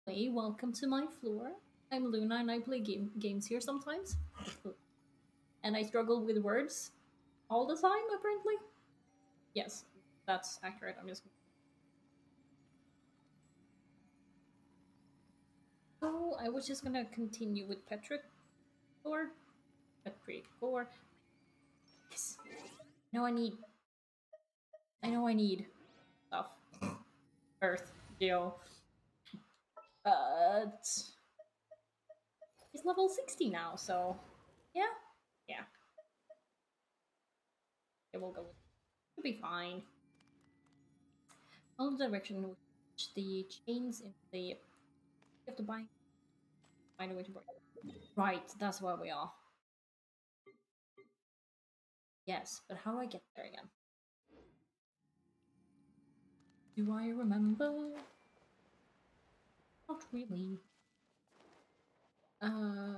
Hey, welcome to my floor. I'm Luna and I play games here sometimes. And I struggle with words all the time, apparently. Yes, that's accurate. I'm just. Oh, I was just gonna continue with Petrichor. Petrichor. Yes. No, I need. I know I need stuff. Earth, Geo. But. He's level 60 now, so. Yeah. Yeah. It will go. It'll be fine. Follow the direction in which the chains in the. You have to find a way to break. Right, that's where we are. Yes, but how do I get there again? Do I remember? Not really. Uh,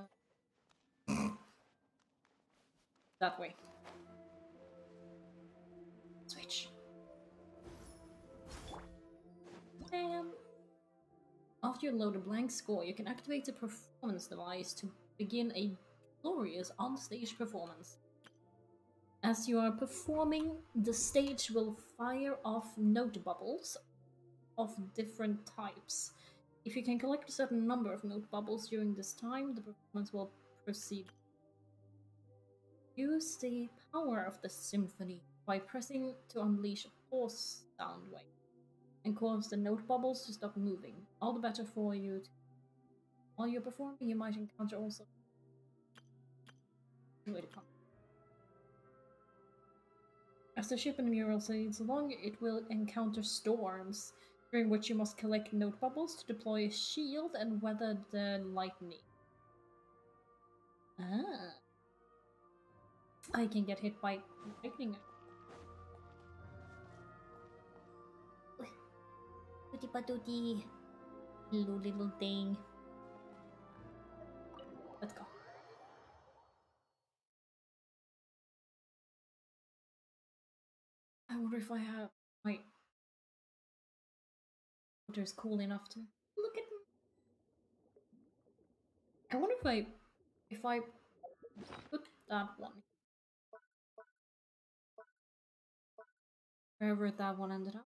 that way. Switch. Bam. After you load a blank score, you can activate a performance device to begin a glorious on-stage performance. As you are performing, the stage will fire off note bubbles of different types. If you can collect a certain number of note bubbles during this time, the performance will proceed. Use the power of the symphony by pressing to unleash a pause sound wave and cause the note bubbles to stop moving. All the better for you. While you're performing, you might encounter also. As the ship and mural sails along, it will encounter storms, during which you must collect note bubbles to deploy a shield and weather the lightning. Ah. I can get hit by lightning. Tutti patuti. Little thing. Let's go. I wonder if I have my water is cool enough to look at me. I wonder if I put that one wherever that one ended up.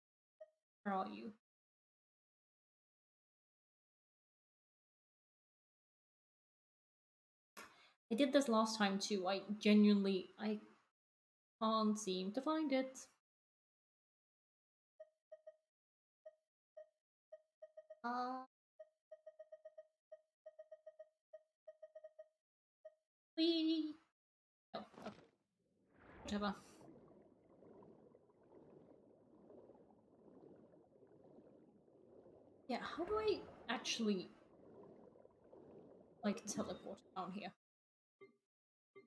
Where are you? I did this last time too. I can't seem to find it. Uh, we no, okay. Whatever. Yeah, how do I actually like teleport down here?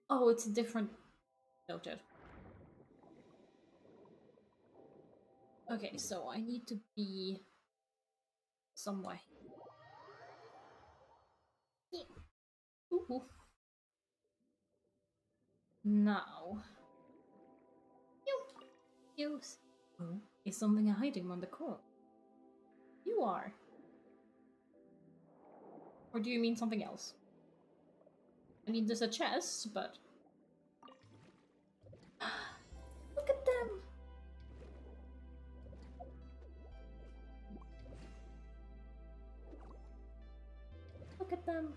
Oh, it's a different. Noted. Okay, so I need to be somewhere. Yeah. Ooh. Now. Use. Oh, is something hiding on the coral? You are. Or do you mean something else? I mean, there's a chest, but. Look at them! Look at them!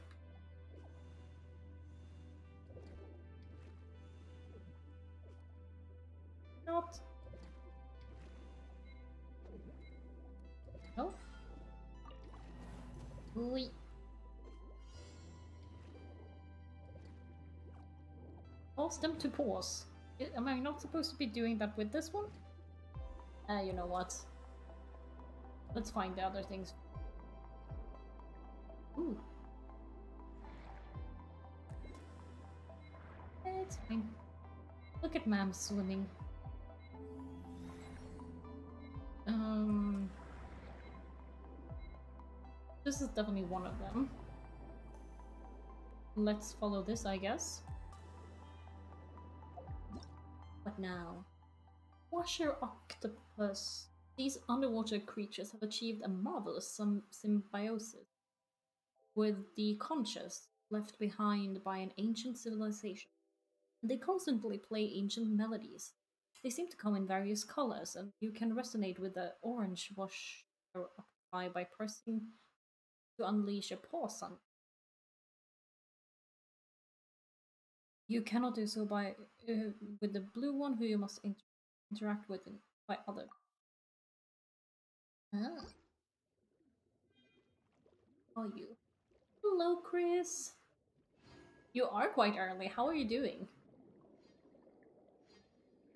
Not. No? Oui. Force them to pause. Am I not supposed to be doing that with this one? You know what? Let's find the other things. Ooh. It's fine. Look at Mam swimming. This is definitely one of them. Let's follow this, I guess. What now? Washer octopus. These underwater creatures have achieved a marvelous symbiosis with the conscious left behind by an ancient civilization. They constantly play ancient melodies. They seem to come in various colors, and you can resonate with the orange wash or apply by pressing to unleash a pause on. You cannot do so by with the blue one, who you must interact with by other. Ah, are you? Hello, Chris. You are quite early. How are you doing?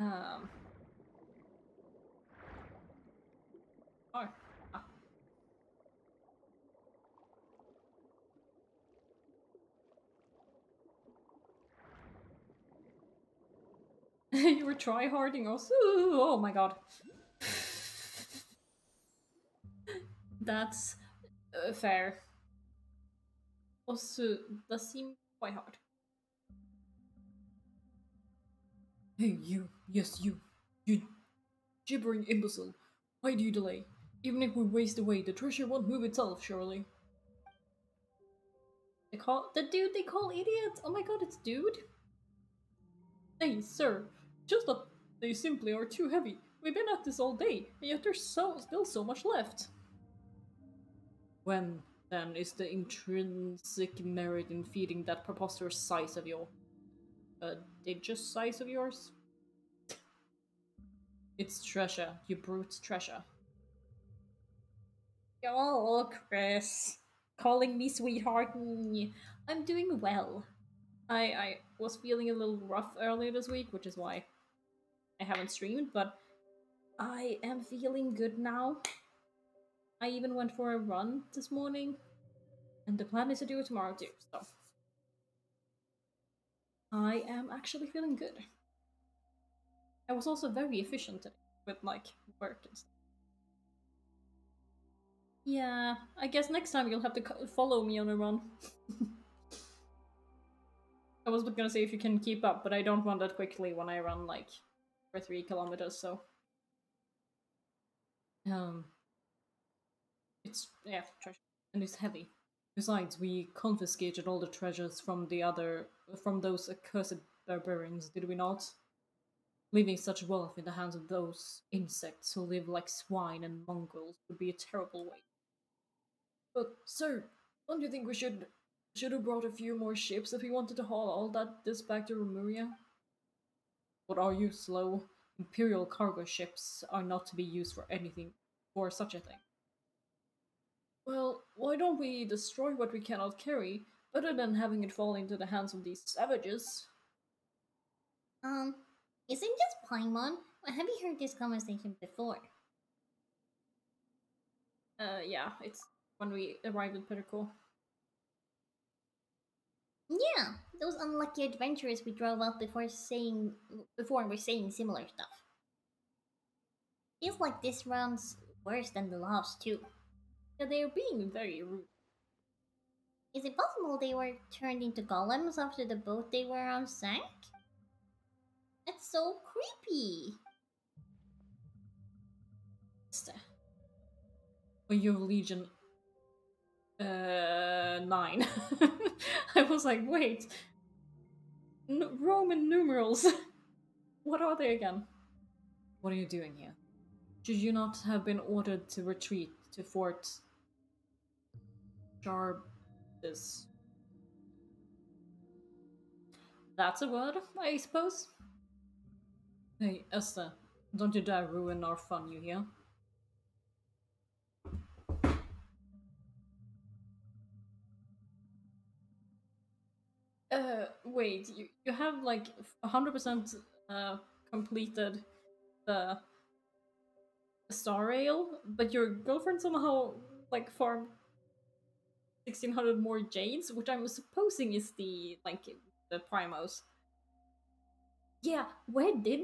Um. Oh. Ah. You were try harding also. Oh my god. That's fair. Also, does seem quite hard. Hey, you. Yes, you. You gibbering imbecile. Why do you delay? Even if we waste away, the treasure won't move itself, surely. They call the dude they call idiot. Oh my god, it's dude. Hey, sir. Just that they simply are too heavy. We've been at this all day, and yet there's still so much left. When, then, is the intrinsic merit in feeding that preposterous size of your... digest size of yours? It's treasure, you brute treasure. Oh, Chris. Calling me sweetheart. I'm doing well. I was feeling a little rough earlier this week, which is why I haven't streamed, but I am feeling good now. I even went for a run this morning, and the plan is to do it tomorrow too, so I am actually feeling good. I was also very efficient today with like work and stuff. Yeah, I guess next time you'll have to follow me on a run. I was gonna say if you can keep up, but I don't run that quickly when I run like for 3 kilometers, so um it's yeah, treasure. And it's heavy. Besides, we confiscated all the treasures from those accursed barbarians, did we not? Leaving such wealth in the hands of those insects who live like swine and mongrels would be a terrible waste. But, sir, don't you think we should have brought a few more ships if we wanted to haul all this back to Remuria? What are you, slow? Imperial cargo ships are not to be used for anything for such a thing. Well, why don't we destroy what we cannot carry, other than having it fall into the hands of these savages? Um, isn't just Paimon? Have you heard this conversation before? Yeah, it's when we arrived at Petrichor. Yeah, those unlucky adventurers we drove off before we're saying similar stuff. Feels like this round's worse than the last two. Yeah, they're being very rude. Is it possible they were turned into golems after the boat they were on sank? That's so creepy. You have Legion 9. I was like, wait, Roman numerals. What are they again? What are you doing here? Should you not have been ordered to retreat to Fort Jarbis? That's a word, I suppose. Hey, Esther, don't you dare ruin our fun, you hear? Wait, you have like 100% completed the Star Rail, but your girlfriend somehow like farmed 1600 more jades, which I'm supposing is the primos. Yeah, where did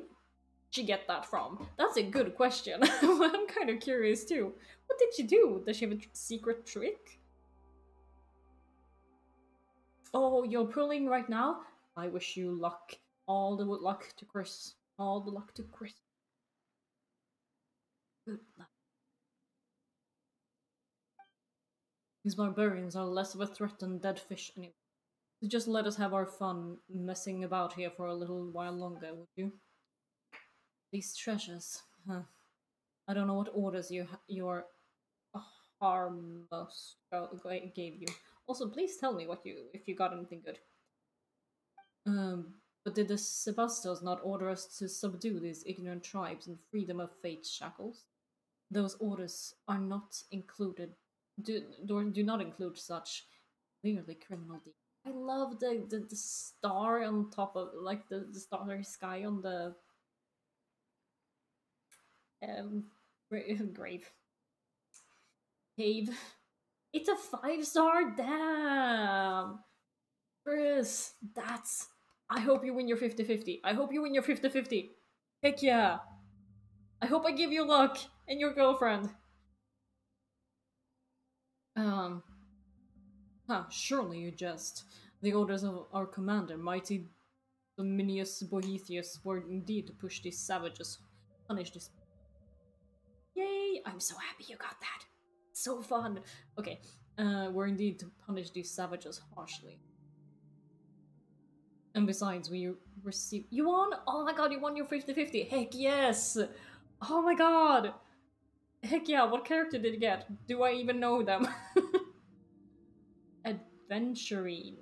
she get that from? That's a good question. I'm kind of curious too. What did she do? Does she have a secret trick? Oh, you're pulling right now? I wish you luck. All the luck to Chris. All the luck to Chris. Good luck. These barbarians are less of a threat than dead fish anymore. So just let us have our fun messing about here for a little while longer, would you? These treasures, huh? I don't know what orders your harmos gave you. Also, please tell me what you if you got anything good. But did the Sebastos not order us to subdue these ignorant tribes and free them of fate's shackles? Those orders are not included. Do not include such clearly criminal deeds. I love the star on top of like the starry sky on the um grave cave. It's a 5-star. Damn, Chris, that's. I hope you win your 50-50. I hope you win your 50-50. Heck yeah. I hope I give you luck and your girlfriend. Um, surely you jest. The orders of our commander, mighty Dominius Boethius, were indeed to push these savages, punish this. Yay! I'm so happy you got that. So fun. Okay, were indeed to punish these savages harshly. And besides, we receive. You won? Oh my god, you won your 50-50. Heck yes! Oh my god! Heck yeah, what character did you get? Do I even know them? Adventurine.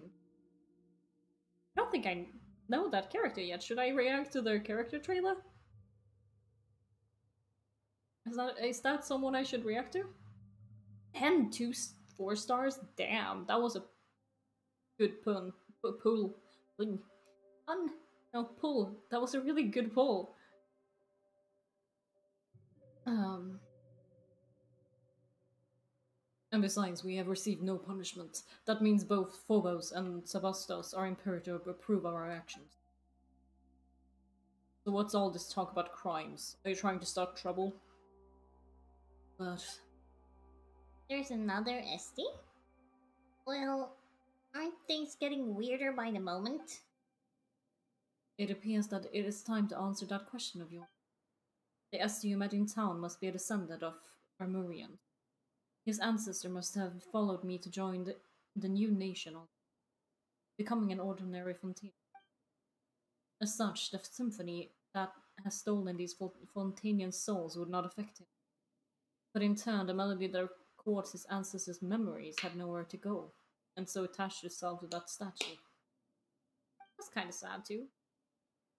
I don't think I know that character yet. Should I react to their character trailer? Is that someone I should react to? 10 4 stars? Damn, that was a good pun. Pull. Pun? No, pull. That was a really good pull. And besides, we have received no punishment. That means both Phobos and Sebastos are imperative to approve our actions. So what's all this talk about crimes? Are you trying to start trouble? But There's another SD? Well, aren't things getting weirder by the moment? it appears that it is time to answer that question of yours. The SD you met in town must be a descendant of Armurian. His ancestor must have followed me to join the new nation, becoming an ordinary Fontaine. As such, the symphony that has stolen these Fontanian souls would not affect him. But in turn, the melody that records his ancestors' memories had nowhere to go, and so attached itself to that statue. That's kind of sad too.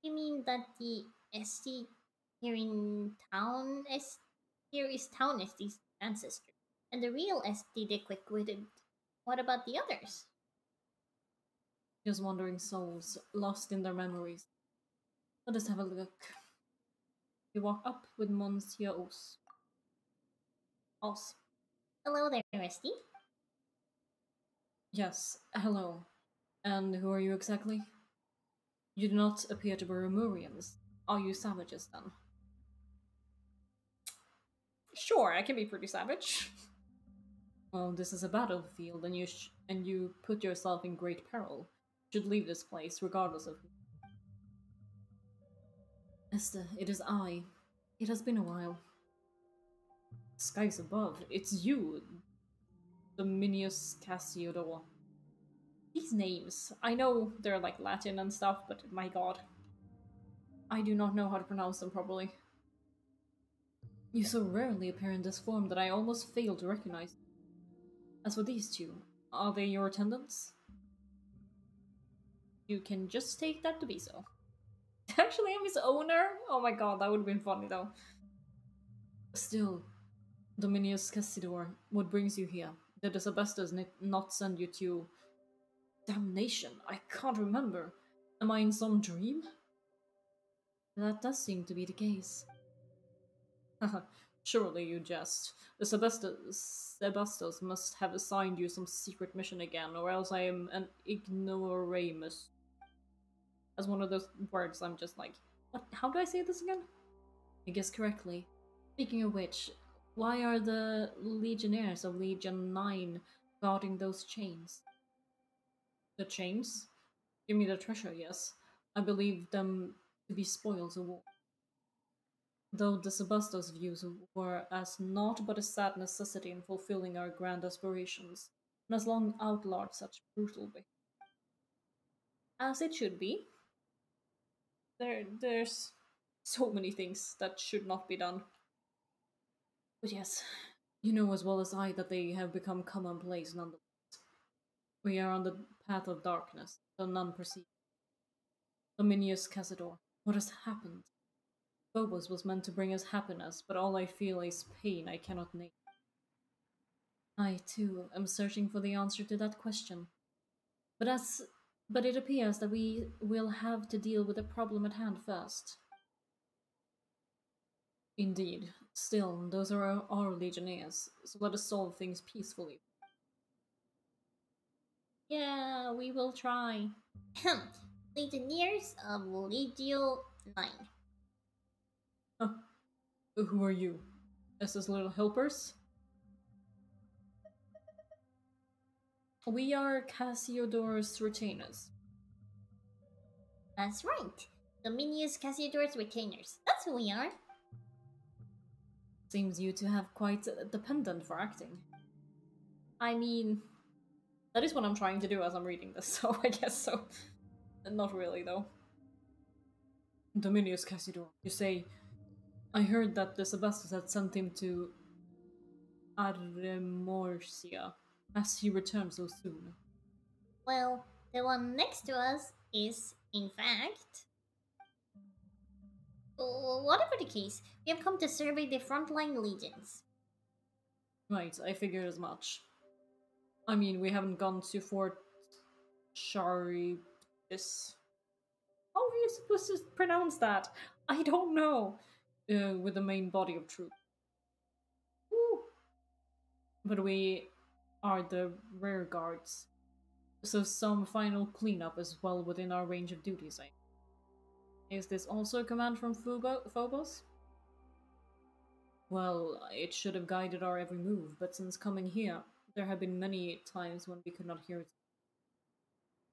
You mean that the SD here in town is here is town SD's ancestor, and the real SD they quick-witted. What about the others? Just wandering souls, lost in their memories. Let us have a look. We walk up with Monsieur Os. Hello there, SD. Yes, hello. And who are you exactly? You do not appear to be Remurians. Are you savages then? Sure, I can be pretty savage. Well, this is a battlefield, and you put yourself in great peril. You should leave this place, regardless of who. Esther, it is I. It has been a while. Skies above, it's you, Dominius Cassiodor. These names, I know they're like Latin and stuff, but my god. I do not know how to pronounce them properly. You so rarely appear in this form that I almost fail to recognize you. As for these two, are they your attendants? You can just take that to be so. Actually, I'm his owner? Oh my god, that would have been funny though. Still, Dominius Cassidor, what brings you here? Did the Sebastos not send you to... Damnation, I can't remember. Am I in some dream? That does seem to be the case. Haha, surely you jest. The Sebastos must have assigned you some secret mission again, or else I am an ignoramus. As one of those words, I'm just like, what? How do I say this again? I guess correctly. Speaking of which, why are the legionnaires of Legion 9 guarding those chains? The chains? Give me the treasure, yes. I believe them to be spoils of war. Though the Sebastos' views were as naught but a sad necessity in fulfilling our grand aspirations. and has long outlawed such brutal behavior. As it should be. There's so many things that should not be done. But yes, you know as well as I that they have become commonplace nonetheless. We are on the path of darkness, though none perceive. Dominius Cassador, what has happened? Phobos was meant to bring us happiness, but all I feel is pain I cannot name. I, too, am searching for the answer to that question. But as but it appears that we will have to deal with the problem at hand first. Indeed. Still, those are our legionnaires, so let us solve things peacefully. Yeah, we will try. Legionnaires of Legio 9. Huh. Who are you? SS little helpers? We are Cassiodor's retainers. That's right. Dominius Cassiodor's retainers. That's who we are. Seems you to have quite a dependent for acting. I mean, that is what I'm trying to do as I'm reading this, so I guess so. Not really, though. Dominius Cassidor, you say, I heard that the Sebastus had sent him to Arremorsia, as he returned so soon. Well, the one next to us is, in fact. Whatever the case, we have come to survey the frontline legions. Right, I figured as much. I mean, we haven't gone to Fort Charybdis. How are you supposed to pronounce that? I don't know. With the main body of troops. Woo. But we are the rear guards, so some final cleanup is well within our range of duties. Is this also a command from Phobos? Well, it should have guided our every move, but since coming here, there have been many times when we could not hear it.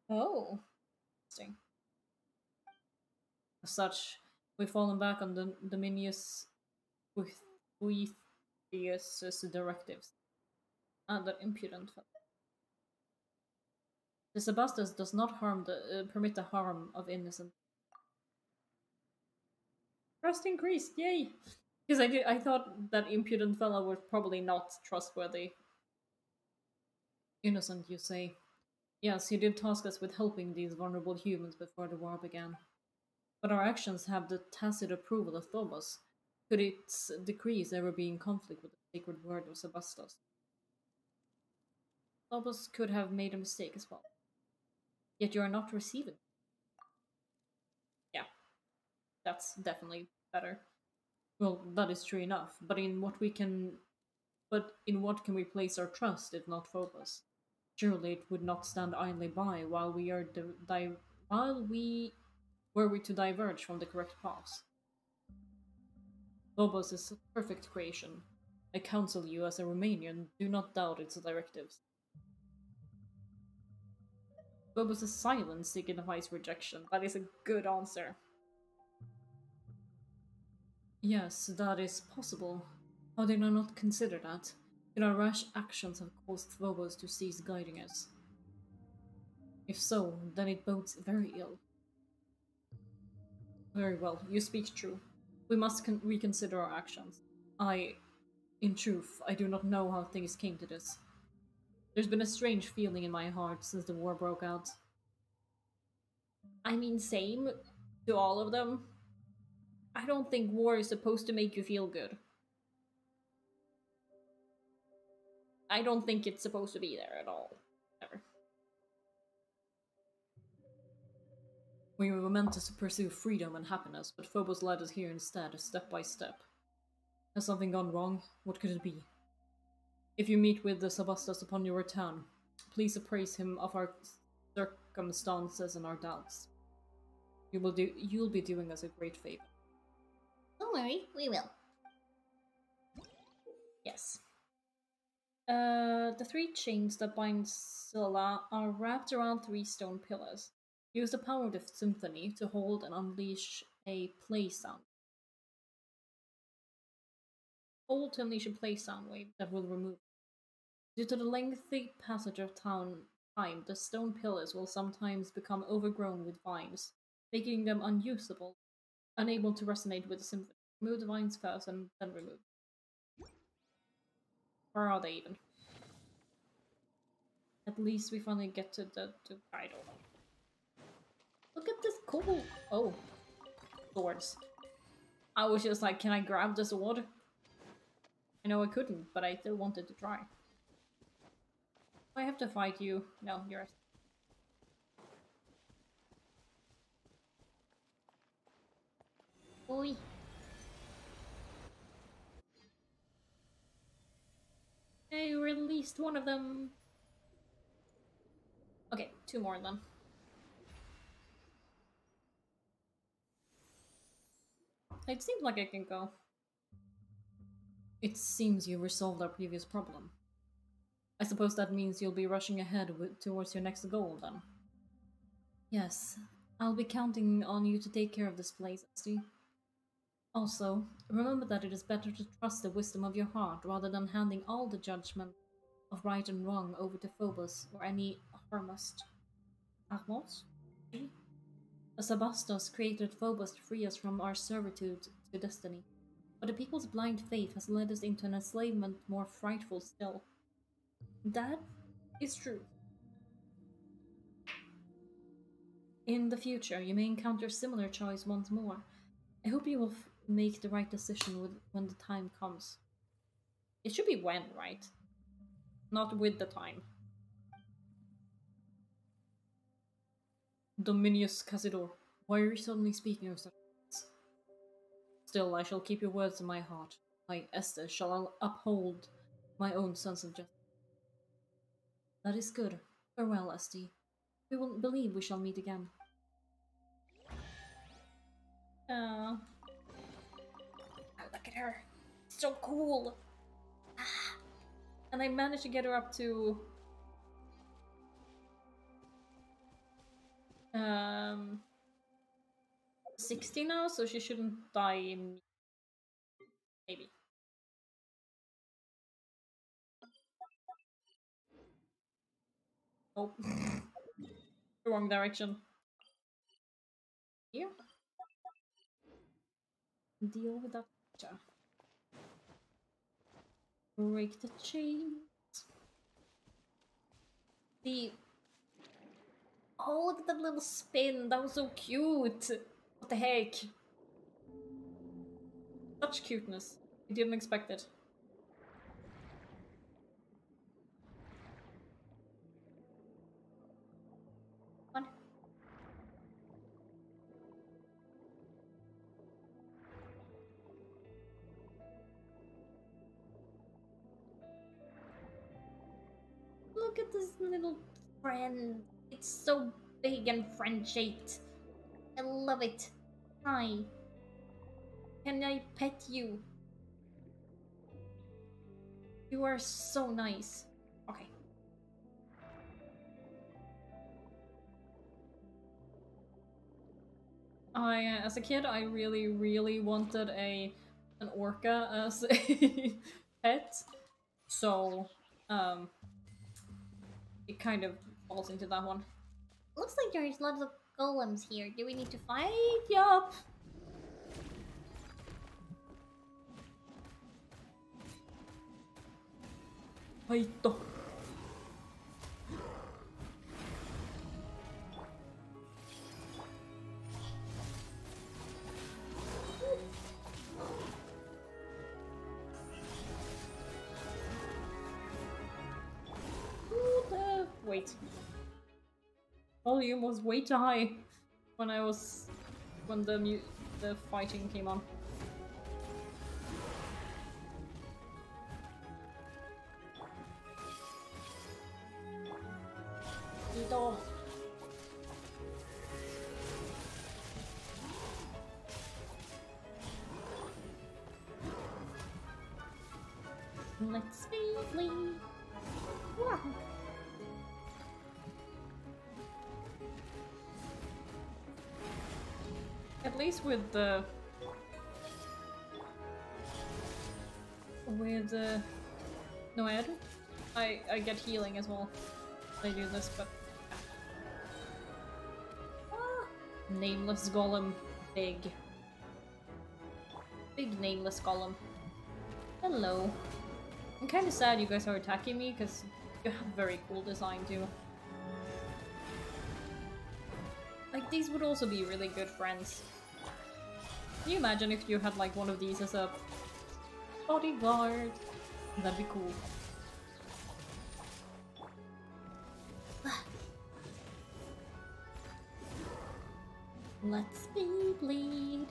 Oh. Interesting. As such, we've fallen back on the Dominius Boethius' directives. And that impudent fellow. The Sebastus does not permit the harm of innocent. Trust increased, yay! Because I thought that impudent fellow was probably not trustworthy. Innocent, you say? Yes, he did task us with helping these vulnerable humans before the war began. But our actions have the tacit approval of Phobos. Could its decrees ever be in conflict with the sacred word of Sebastos? Phobos could have made a mistake as well. Yet you are not receiving. Yeah, that's definitely better. Well, that is true enough, but in what can we place our trust if not Phobos? Surely it would not stand idly by while we are while we were we to diverge from the correct path. Phobos is a perfect creation. I counsel you as a Romanian, do not doubt its directives. Phobos' silence signifies rejection. That is a good answer. Yes, that is possible. How did I not consider that? Could our rash actions have caused Phobos to cease guiding us? If so, then it bodes very ill. Very well, you speak true. We must reconsider our actions. In truth, I do not know how things came to this. There's been a strange feeling in my heart since the war broke out. I mean, same to all of them. I don't think war is supposed to make you feel good. I don't think it's supposed to be there at all. Ever. We were meant to pursue freedom and happiness, but Phobos led us here instead, step by step. Has something gone wrong? What could it be? If you meet with the Sebastus upon your return, please appraise him of our circumstances and our doubts. You'll be doing us a great favor. Don't worry, we will. Yes. The three chains that bind Scylla are wrapped around three stone pillars. Use the power of the symphony to hold and unleash a play sound. Hold to unleash a play sound wave that will remove. Due to the lengthy passage of time, the stone pillars will sometimes become overgrown with vines, making them unusable, unable to resonate with the symphony. Remove the vines first and then remove. Where are they even? At least we finally get to the title. Look at this cool... Oh. Swords. I was just like, can I grab the sword? I know I couldn't, but I still wanted to try. I have to fight you. No, you're... Oi. I released one of them. Okay, 2 more then. It seems like I can go. It seems you resolved our previous problem. I suppose that means you'll be rushing ahead towards your next goal then. Yes, I'll be counting on you to take care of this place, Esty. Also, remember that it is better to trust the wisdom of your heart rather than handing all the judgment of right and wrong over to Phobos or any Hermust. Armos? The Sabastos created Phobos to free us from our servitude to destiny, but the people's blind faith has led us into an enslavement more frightful still. That is true. In the future, you may encounter similar choice once more. I hope you will make the right decision when the time comes. It should be when, right? Not with the time. Dominius Casidor, why are you suddenly speaking of such things? Still, I shall keep your words in my heart. I, Esther, shall uphold my own sense of justice. That is good. Farewell, Esty. We will believe we shall meet again. Oh, look at her. So cool. And I managed to get her up to 60 now, so she shouldn't die maybe. Oh. Wrong direction. Here. Deal with that picture. Break the chain. Oh, look at that little spin. That was so cute. What the heck? Such cuteness. I didn't expect it. What? Look at this little friend. It's so big and friend-shaped. I love it. Hi. Can I pet you? You are so nice. Okay. As a kid, I really wanted an orca as a pet. So, it kind of falls into that one. Looks like there's lots of golems here. Do we need to fight? Yup. Fight. Wait. Volume was way too high when the fighting came on. Ito. Let's flee. Wow. At least with the Noed. I get healing as well. I do this, but nameless golem, big nameless golem. Hello. I'm kind of sad you guys are attacking me because you have very cool design too. Like these would also be really good friends. Can you imagine if you had like one of these as a bodyguard? That'd be cool. Let's bleed.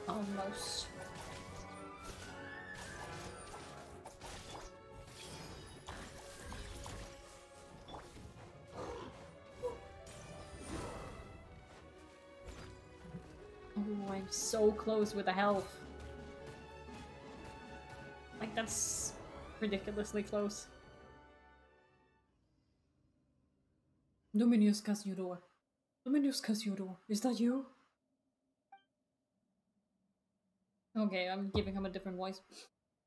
Almost. Oh, I'm so close with the health. Like, that's ridiculously close. Dominus Casiodor. Dominus Casiodor, is that you? Okay, I'm giving him a different voice.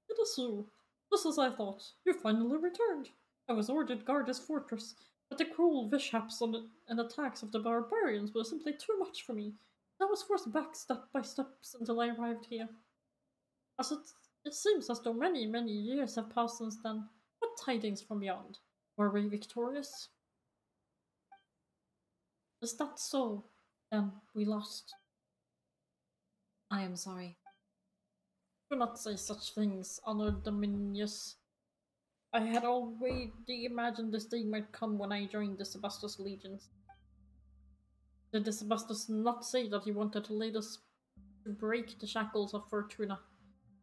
It is you. Just as I thought. You finally returned. I was ordered to guard this fortress, but the cruel mishaps and attacks of the barbarians were simply too much for me. I was forced back step by step until I arrived here. As it seems as though many, many years have passed since then. What tidings from beyond? Were we victorious? Is that so? Then we lost. I am sorry. Do not say such things, honored Dominius. I had already imagined this day might come when I joined the Sebastos legions. Did the Sebastos not say that he wanted to lead us to break the shackles of Fortuna?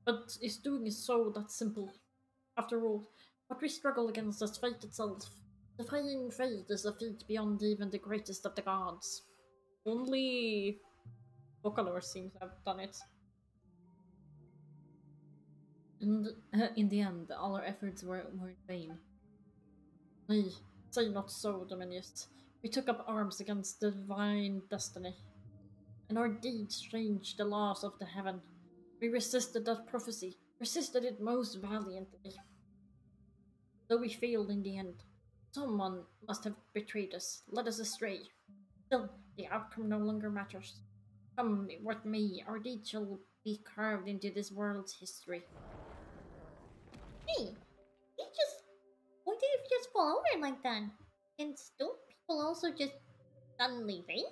But is doing so that simple? After all, what we struggle against is fate itself. Defying fate is a feat beyond even the greatest of the gods. Only Vocalor seems to have done it. And in the end, all our efforts were in vain. Nay, say not so, Dominius. We took up arms against divine destiny, and our deeds changed the laws of the heaven. We resisted that prophecy, resisted it most valiantly. Though we failed in the end, someone must have betrayed us, led us astray. Still, the outcome no longer matters. Come what may, our deeds shall be carved into this world's history. Hey, why did you just fall over like that? And don't people also just suddenly faint?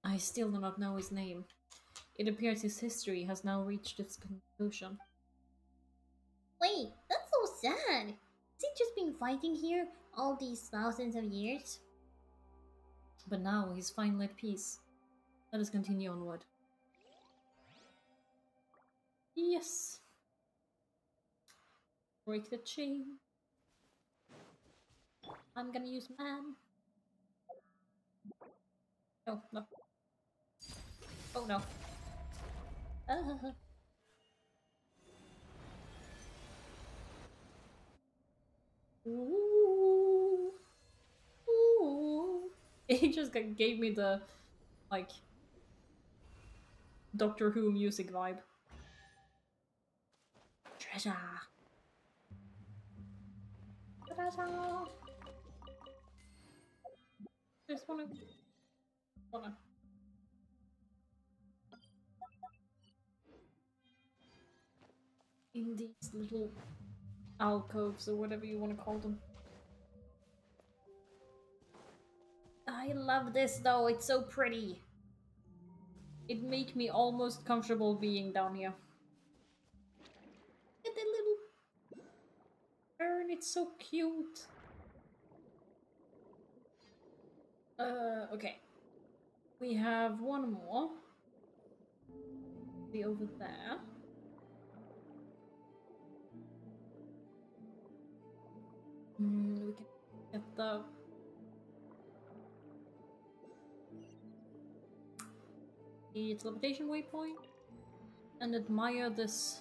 I still do not know his name. It appears his history has now reached its conclusion. Wait, that's so sad. Has he just been fighting here all these thousands of years? But now he's finally at peace. Let us continue onward. Yes. Break the chain. I'm gonna use man. Oh, no. Oh, no. Ooh. Ooh. It just gave me the, like, Doctor Who music vibe. Treasure. Treasure. Just wanna. In these little alcoves or whatever you want to call them. I love this though, it's so pretty. It makes me almost comfortable being down here. Look at that little urn, it's so cute. Okay. We have one more. Be over there. We can get the teleportation waypoint and admire this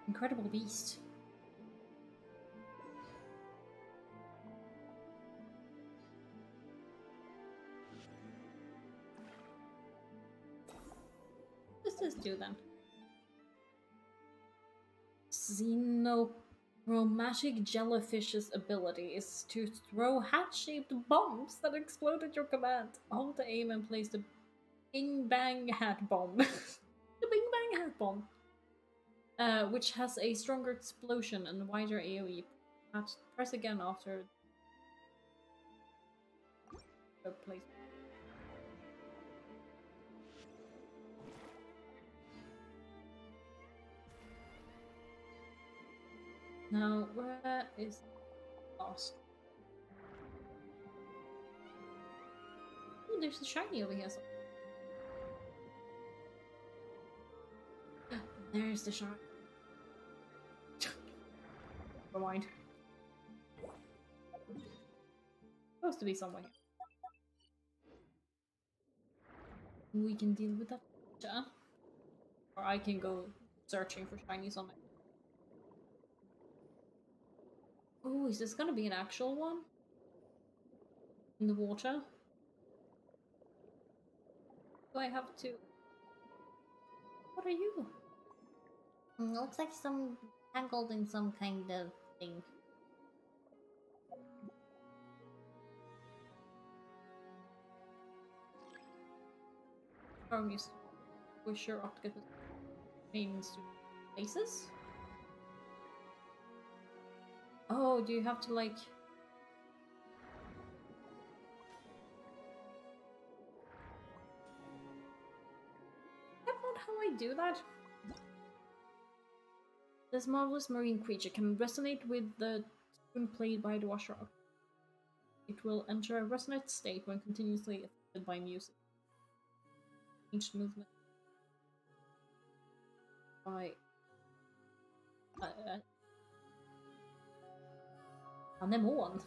incredible beast. What does this do then? Xenochromatic jellyfish's ability is to throw hat-shaped bombs that explode at your command. Hold the aim and place the Bing Bang Hat Bomb. The Bing Bang Hat Bomb. Which has a stronger explosion and wider AoE. Press again after the place. Now, where is lost? Oh, there's a shiny over here. There's the shiny. Never mind. Supposed to be somewhere here. We can deal with that. Or I can go searching for shinies on my. Oh, is this gonna be an actual one? In the water? Do I have to? What are you? Looks like some tangled in some kind of thing. I'm used to push your octopus means to places. Oh, do you have to like? That's not how I do that. This marvelous marine creature can resonate with the tune played by the washer. It will enter a resonant state when continuously affected by music. Each movement by anemone.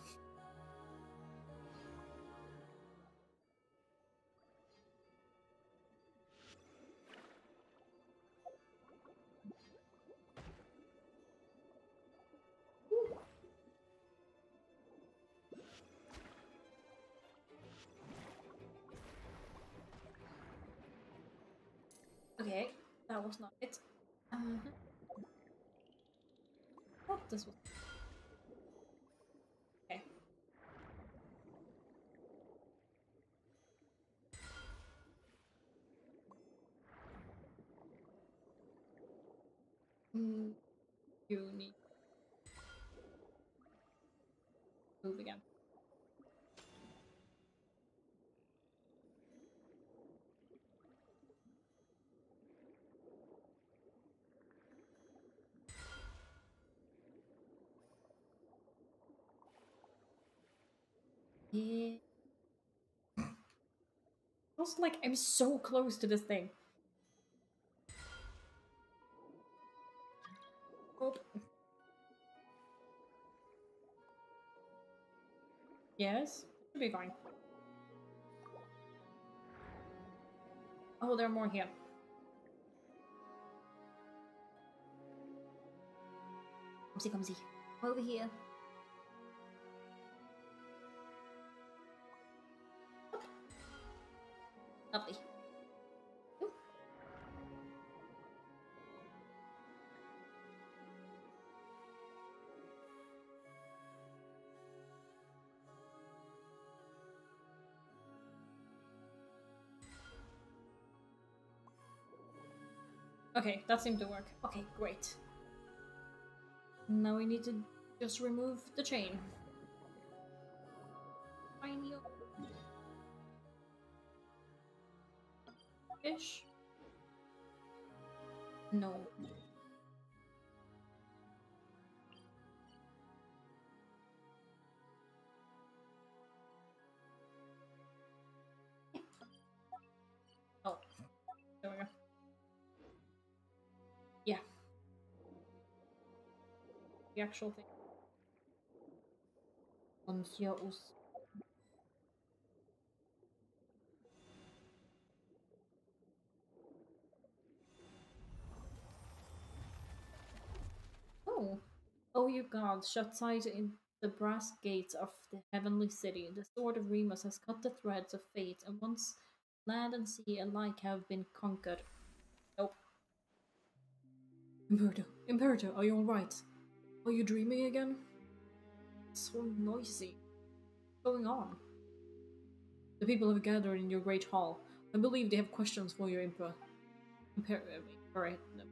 Okay, that was not it. Oh, this was. Okay. You need to move again. Yeah. Also, like, I'm so close to this thing. Oh. Yes, should be fine. Oh, there are more here. Come see. Over here. Lovely. Ooh. Okay, that seemed to work. Okay, great. Now we need to just remove the chain. Tiny fish. No. Oh, there we go. Yeah. The actual thing. Conscious. Oh, oh, you gods, shut tight in the brass gates of the heavenly city. The sword of Remus has cut the threads of fate, and once land and sea alike have been conquered. Nope. Imperator, are you alright? Are you dreaming again? It's so noisy. What's going on? The people have gathered in your great hall. I believe they have questions for your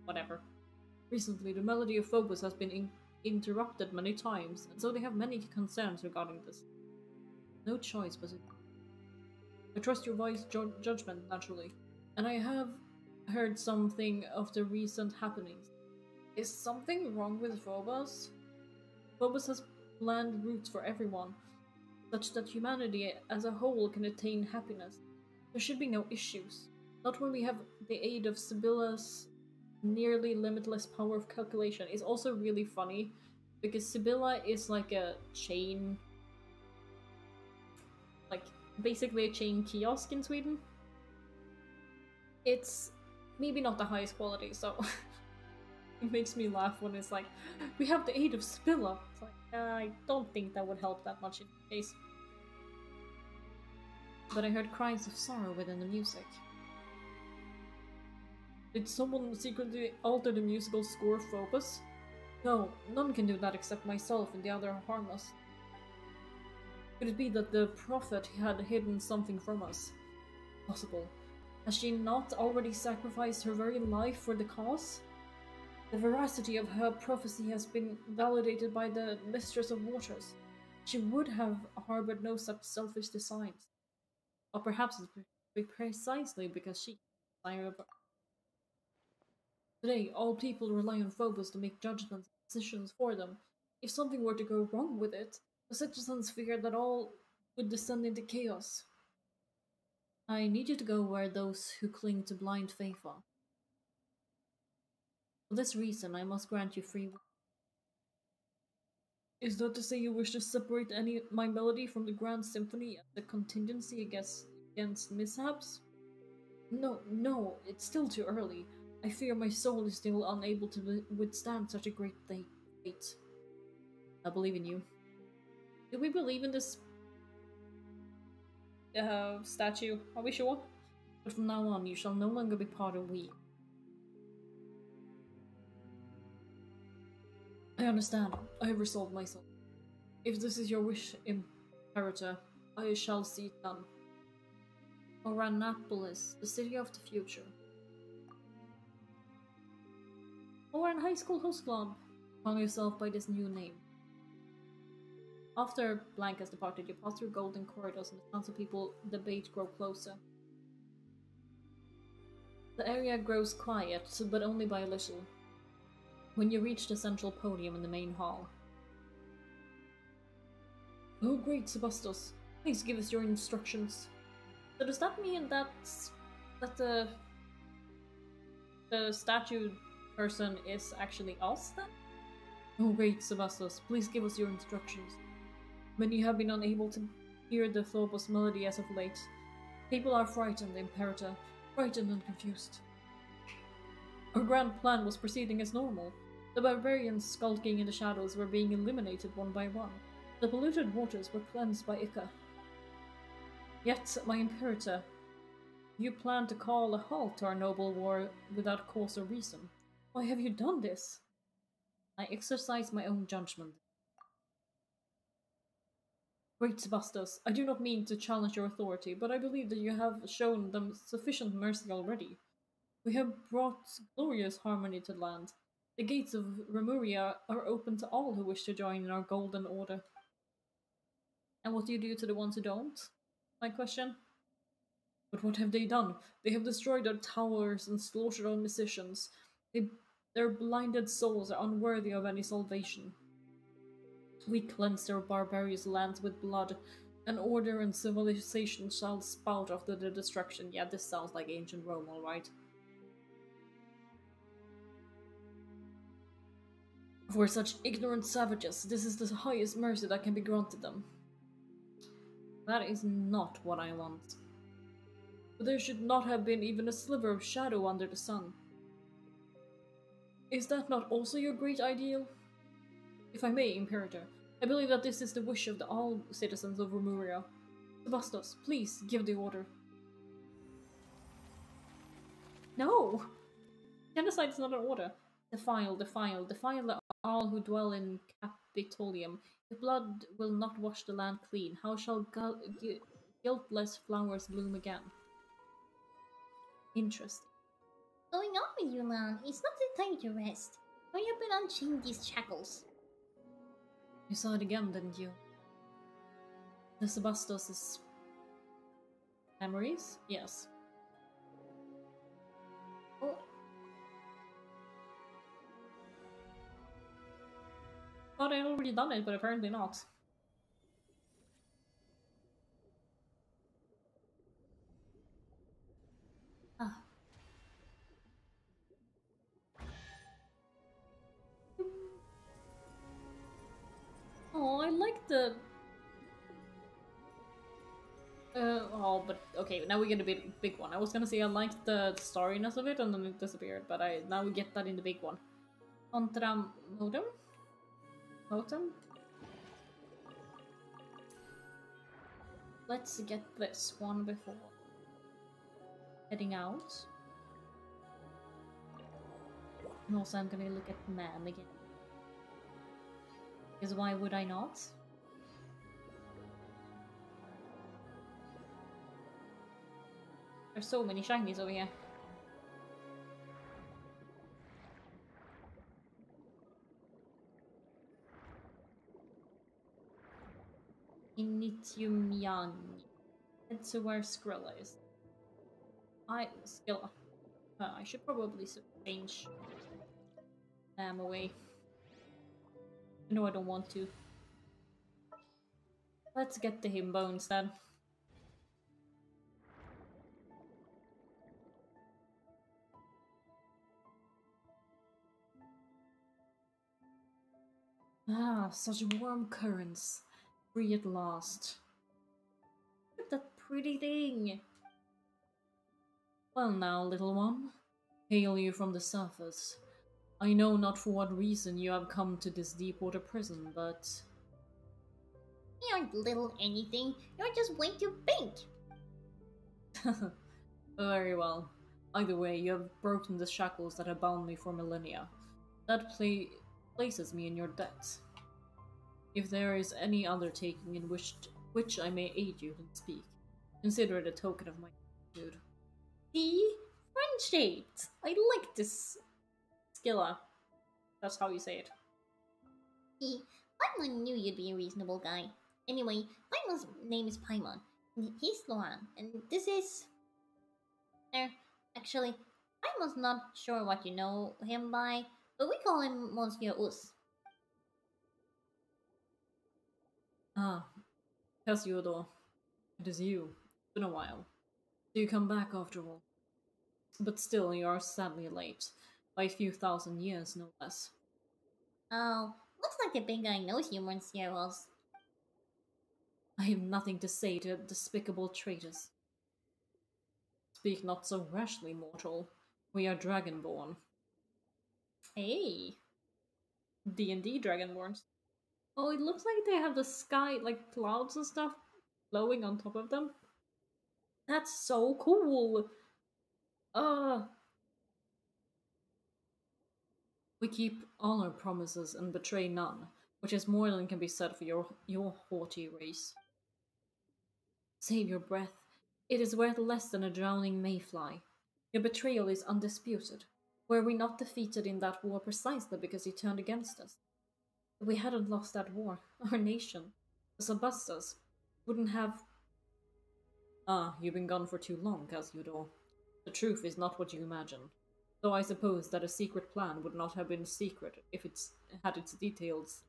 whatever. Recently, the melody of Phobos has been interrupted many times, and so they have many concerns regarding this. No choice but to. I trust your wise judgment, naturally, and I have heard something of the recent happenings. Is something wrong with Phobos? Phobos has planned routes for everyone, such that humanity as a whole can attain happiness. There should be no issues. Not when we have the aid of Sibylla's nearly limitless power of calculation. It's also really funny because Sibylla is like a chain, like basically a chain kiosk in Sweden. It's maybe not the highest quality, so it makes me laugh when it's like, we have the aid of Sibylla. It's like, I don't think that would help that much in the case. But I heard cries of sorrow within the music. Did someone secretly alter the musical score of Phobos? No, none can do that except myself and the other harmless. Could it be that the prophet had hidden something from us? Possible. Has she not already sacrificed her very life for the cause? The veracity of her prophecy has been validated by the Mistress of Waters. She would have harbored no such selfish designs. Or perhaps it's precisely because she Today, all people rely on Phobos to make judgments and decisions for them. If something were to go wrong with it, the citizens fear that all would descend into chaos. I need you to go where those who cling to blind faith are. For this reason, I must grant you free will. Is that to say you wish to separate my melody from the grand symphony as a contingency against mishaps? No, it's still too early. I fear my soul is still unable to withstand such a great fate. I believe in you. Do we believe in this statue? Are we sure? But from now on, you shall no longer be part of we. I understand. I have resolved myself. If this is your wish, Imperator, I shall see it done. Oranapolis, the city of the future. Oran High School Host Club. Call yourself by this new name. After Blank has departed, you pass through golden corridors and the sounds of people debate grow closer. The area grows quiet, but only by a little. When you reach the central podium in the main hall. Oh great, Sebastos. Please give us your instructions. So does that mean that the statue person is actually us then? Oh great, Sebastos. Please give us your instructions. Many have been unable to hear the Phobos melody as of late. People are frightened, Imperator. Frightened and confused. Our grand plan was proceeding as normal. The barbarians skulking in the shadows were being eliminated one by one. The polluted waters were cleansed by Ica. Yet, my Imperator, you plan to call a halt to our noble war without cause or reason. Why have you done this? I exercise my own judgment. Great Sebastos, I do not mean to challenge your authority, but I believe that you have shown them sufficient mercy already. We have brought glorious harmony to the land. The gates of Remuria are open to all who wish to join in our golden order. And what do you do to the ones who don't? My question. But what have they done? They have destroyed our towers and slaughtered our musicians. Their blinded souls are unworthy of any salvation. We cleanse their barbarous lands with blood, and order and civilization shall spout after their destruction. Yeah, this sounds like ancient Rome, alright. For such ignorant savages, this is the highest mercy that can be granted them. That is not what I want. But there should not have been even a sliver of shadow under the sun. Is that not also your great ideal? If I may, Imperator, I believe that this is the wish of all citizens of Remuria. Sebastos, please give the order. No! Genocide is not an order. Defile all who dwell in Capitolium. If blood will not wash the land clean, how shall guiltless flowers bloom again? Interesting. Going on with you, Lan? It's not the time to rest. Hurry up and unchain these shackles. You saw it again, didn't you? The Sebastos' memories? Yes. Oh, Thought I'd already done it, but apparently not. ah. Oh, I like the... oh, but okay, now we get a big one. I was gonna say I liked the starriness of it and then it disappeared, but now we get that in the big one. Contra modem? Modem? Let's get this one before heading out. And also I'm gonna look at man again. Because why would I not? There's so many shinies over here. Initium Yani. Head to where Skrilla is. Skrilla. I should probably change them away. No, I don't want to. Let's get the himbo instead. Ah, such warm currents. Free at last. Look at that pretty thing! Well now, little one. Hail you from the surface. I know not for what reason you have come to this deep water prison, but... You aren't little anything. You're just way too big. Very well. Either way, you have broken the shackles that have bound me for millennia. That places me in your debt. If there is any undertaking in which I may aid you, then speak. Consider it a token of my gratitude. See? Friend-shaped. I like this. Skilla. That's how you say it. Paimon knew you'd be a reasonable guy. Anyway, Paimon's name is Paimon. He's Lohan, and this is... Actually, Paimon's not sure what you know him by, but we call him Monsieur Us. Ah, Casiodor. It is you. It's been a while. So you come back after all. But still, you are sadly late. By a few thousand years, no less. Oh, looks like the big guy knows you, Monsieur Us. I have nothing to say to despicable traitors. Speak not so rashly, mortal. We are dragonborn. Hey! D&D dragonborns. Oh, it looks like they have the sky, like clouds and stuff, blowing on top of them. That's so cool! We keep all our promises and betray none, which is more than can be said for your haughty race. Save your breath. It is worth less than a drowning mayfly. Your betrayal is undisputed. Were we not defeated in that war precisely because you turned against us? If we hadn't lost that war, our nation, the Sebastos, wouldn't have... Ah, you've been gone for too long, Casiodor. The truth is not what you imagine. Though I suppose that a secret plan would not have been secret if had its details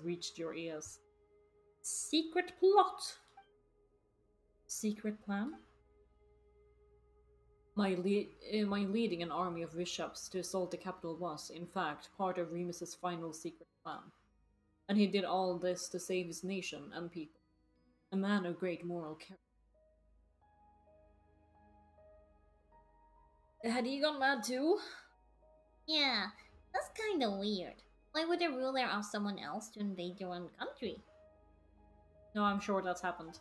reached your ears. Secret plot? Secret plan? My leading an army of bishops to assault the capital was, in fact, part of Remus's final secret plan. And he did all this to save his nation and people. A man of great moral character. Had he gone mad too? Yeah, that's kinda weird. Why would a ruler ask someone else to invade your own country? No, I'm sure that's happened.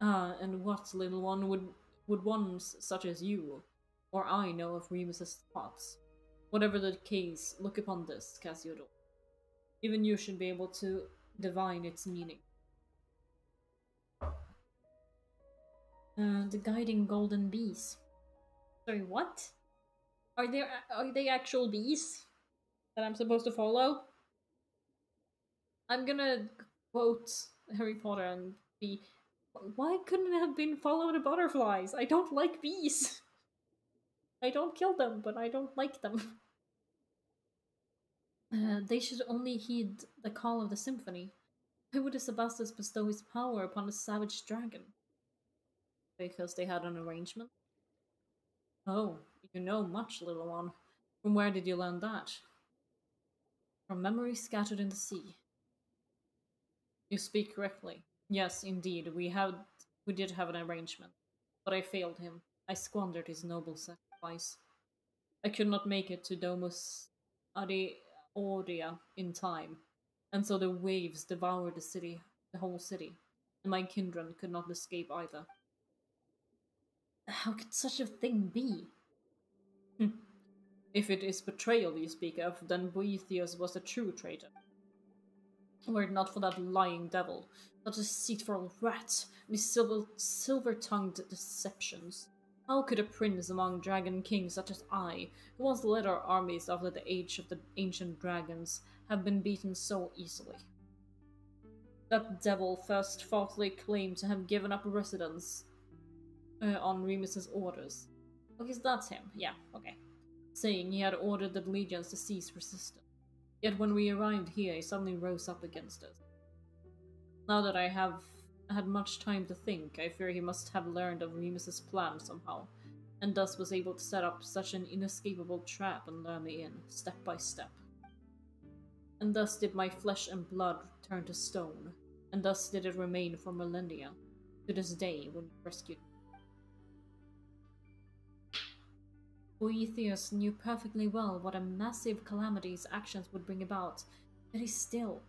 And what, little one, would ones such as you or I know of Remus's thoughts? Whatever the case, look upon this, Cassiodor. Even you should be able to divine its meaning. The guiding golden bees. Sorry, what? Are they actual bees that I'm supposed to follow? I'm gonna quote Harry Potter and be, why couldn't it have been follow the butterflies? I don't like bees. I don't kill them, but I don't like them. They should only heed the call of the symphony. Why would Sebastus bestow his power upon a savage dragon? Because they had an arrangement? Oh, you know much, little one. From where did you learn that? From memories scattered in the sea. You speak correctly. Yes, indeed, we did have an arrangement. But I failed him. I squandered his noble sacrifice. I could not make it to Domus Aurea in time, and so the waves devoured the whole city, and my kindred could not escape either. How could such a thing be? If it is betrayal you speak of, then Boethius was a true traitor. Were it not for that lying devil, that deceitful rat, and his silver-tongued deceptions. How could a prince among dragon kings such as I, who once led our armies after the age of the ancient dragons, have been beaten so easily? That devil first falsely claimed to have given up residence on Remus's orders. Okay, so that's him. Yeah, okay. Saying he had ordered the legions to cease resistance. Yet when we arrived here, he suddenly rose up against us. Now that I have had much time to think, I fear he must have learned of Remus's plan somehow, and thus was able to set up such an inescapable trap and lure me in, step by step. And thus did my flesh and blood turn to stone, and thus did it remain for millennia, to this day when you rescued me. Boethius knew perfectly well what a massive calamity his actions would bring about, yet he still.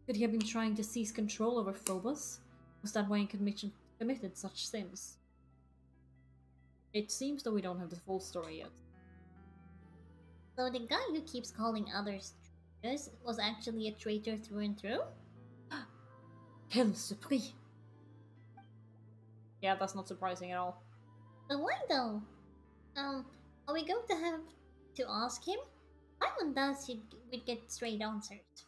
Could he have been trying to seize control over Phobos? Was that why he committed such sins? It seems that we don't have the full story yet. So the guy who keeps calling others traitors was actually a traitor through and through? Quel surprise! Yeah, that's not surprising at all. But why though? Are we going to have to ask him? Simon does we'd get straight answers.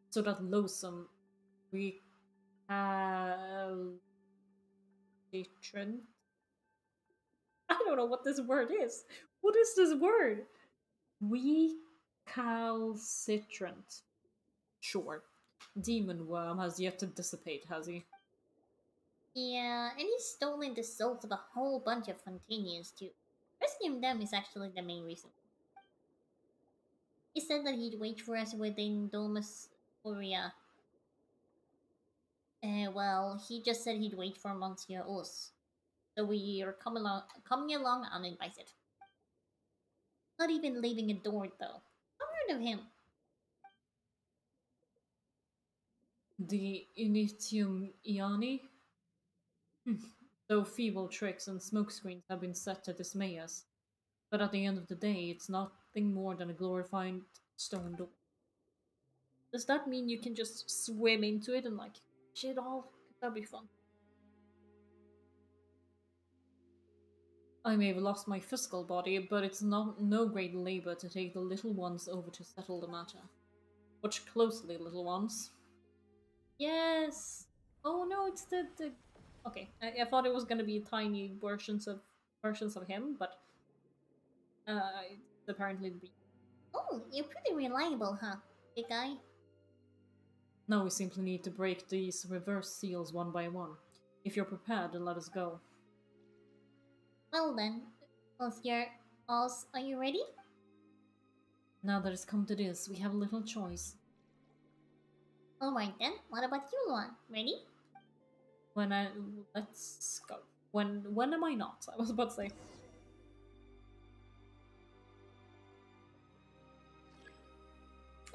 So that loathsome recalcitrant. I don't know what this word is. What is this word? Recalcitrant. Sure. Demon worm has yet to dissipate, has he? Yeah, and he's stolen the souls of a whole bunch of Fontanians too. Rescuing them is actually the main reason. He said that he'd wait for us within Domus Aurea. Well, he just said he'd wait for Monsieur Us. So we are coming along uninvited. Not even leaving a door though. I've heard of him. The Initium Iani? Though feeble tricks and smokescreens have been set to dismay us. But at the end of the day, it's nothing more than a glorified stone door. Does that mean you can just swim into it and like shit all? That'd be fun. I may have lost my physical body, but it's no great labor to take the little ones over to settle the matter. Watch closely, little ones. Yes. Oh no, it's the. Okay, I thought it was gonna be tiny versions of him, but it's apparently the. Oh, you're pretty reliable, huh, big guy? Now we simply need to break these reverse seals one by one. If you're prepared, then let us go. Well then, Monsieur Oz, are you ready? Now that it's come to this, we have little choice. Alright then, what about you, Luan? Ready? When I let's go. When am I not? I was about to say.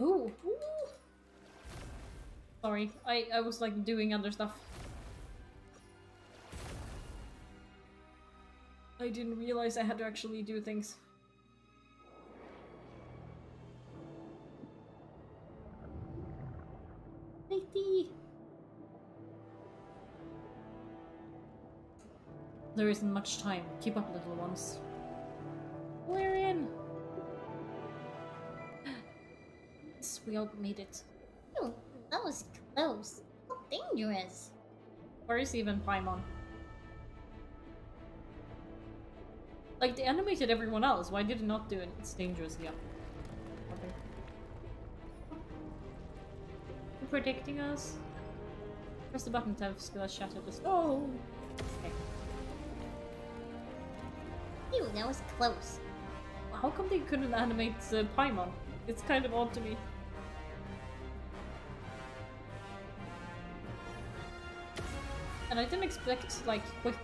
Ooh, ooh. Sorry, I was like doing other stuff. I didn't realize I had to actually do things. Safety! There isn't much time. Keep up, little ones. We're in! Yes, we all made it. Phew, that was close. How dangerous. Where is even Paimon? Like, they animated everyone else. Why did it not do it? It's dangerous, yeah. Okay. Predicting us? Press the button to have skill shatter the stone. Okay. Phew, that was close. How come they couldn't animate Paimon? It's kind of odd to me. And I didn't expect, like, quick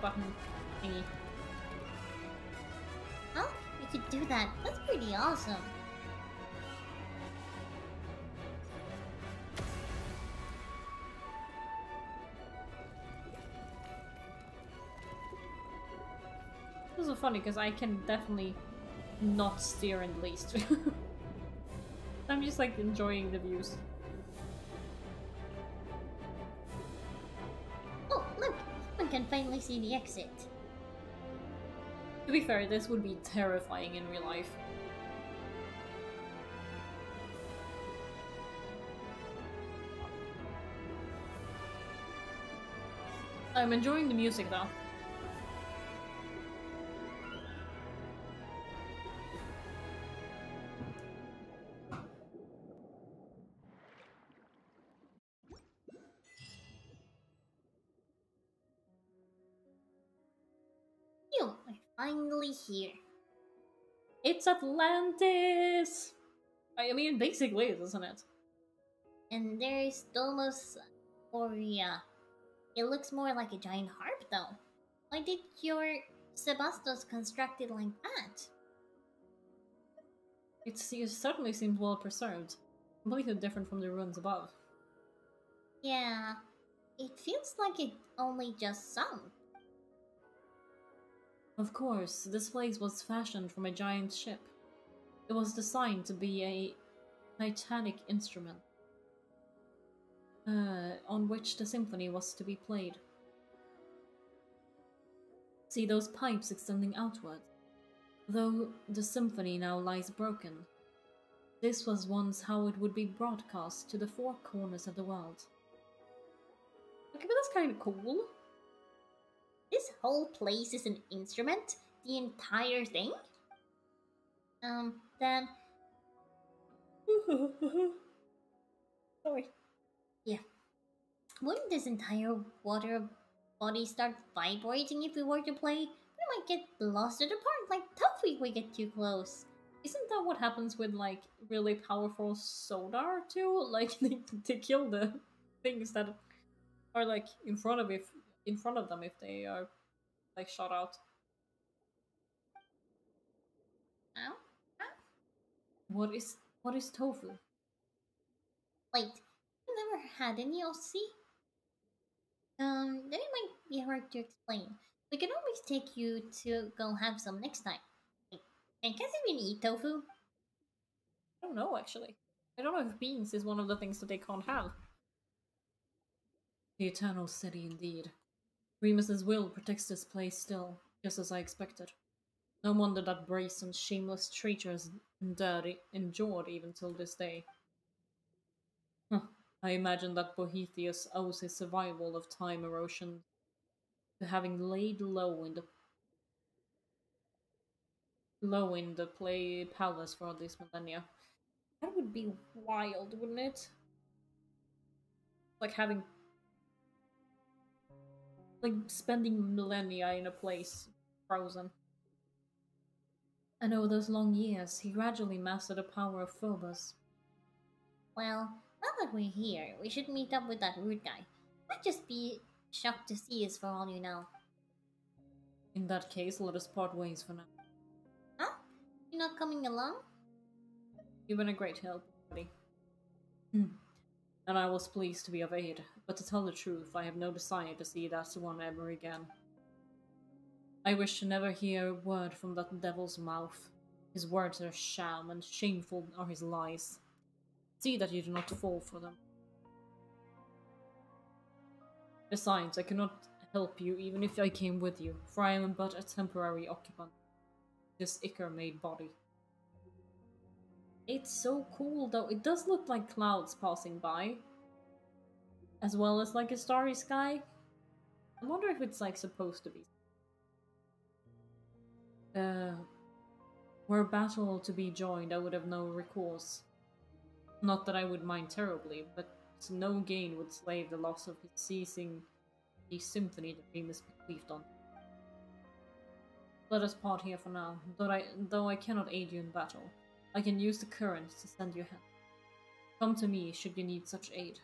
button thingy. Huh? You could do that. That's pretty awesome. This is funny because I can definitely not steer in the least. I'm just like enjoying the views. Oh, look! One can finally see the exit. To be fair, this would be terrifying in real life. I'm enjoying the music though. Phew, we're finally here. It's Atlantis! I mean, basically it, isn't it? And there's Domus Aurea. It looks more like a giant harp though. Why did your Sebastos construct it like that? It certainly seems well preserved. Completely different from the ruins above. Yeah, it feels like it only just sunk. Of course, this place was fashioned from a giant ship. It was designed to be a titanic instrument, on which the symphony was to be played. See those pipes extending outward? Though the symphony now lies broken, this was once how it would be broadcast to the four corners of the world. Okay, but that's kind of cool. This whole place is an instrument? The entire thing? Then... Sorry. Yeah. Wouldn't this entire water body start vibrating if we were to play? We might get blasted apart like tofu if we get too close. Isn't that what happens with, like, really powerful sonar, too? Like, they kill the things that are, like, in front of them if they are, like, shot out. Ow? What is tofu? Wait, you never had any OC? Then it might be hard to explain. We can always take you to go have some next time. Wait, and can they even eat tofu? I don't know, actually. I don't know if beans is one of the things that they can't have. The Eternal City, indeed. Remus's will protects this place still, just as I expected. No wonder that brazen, shameless traitors endured even till this day. Huh. I imagine that Boethius owes his survival of time erosion to having laid low in the play palace for all these millennia. That would be wild, wouldn't it? Like having, like spending millennia in a place frozen. And over those long years, he gradually mastered the power of Phobos. Well, now that we're here, we should meet up with that rude guy. Might just be shocked to see us for all you know. In that case, let us part ways for now. Huh? You're not coming along? You've been a great help, buddy. And I was pleased to be of aid, but to tell the truth, I have no desire to see that one ever again. I wish to never hear a word from that devil's mouth. His words are sham, and shameful are his lies. See that you do not fall for them. Besides, I cannot help you even if I came with you, for I am but a temporary occupant of this ichor-made body. It's so cool though. It does look like clouds passing by, as well as like a starry sky. I wonder if it's like supposed to be. Were battle to be joined, I would have no recourse. Not that I would mind terribly, but no gain would slave the loss of his ceasing the symphony that Remus bequeathed on. Let us part here for now, though I cannot aid you in battle. I can use the currents to send you help. Come to me should you need such aid.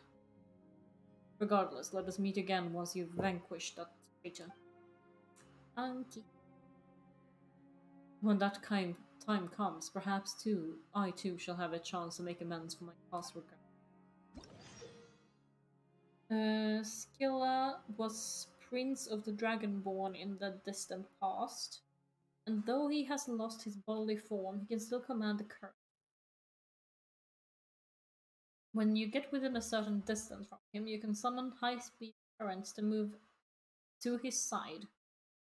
Regardless, let us meet again once you've vanquished that traitor. Auntie. When that time comes, perhaps I too shall have a chance to make amends for my past regret. Scylla was Prince of the Dragonborn in the distant past, and though he has lost his bodily form, he can still command the current. When you get within a certain distance from him, you can summon high-speed currents to move to his side.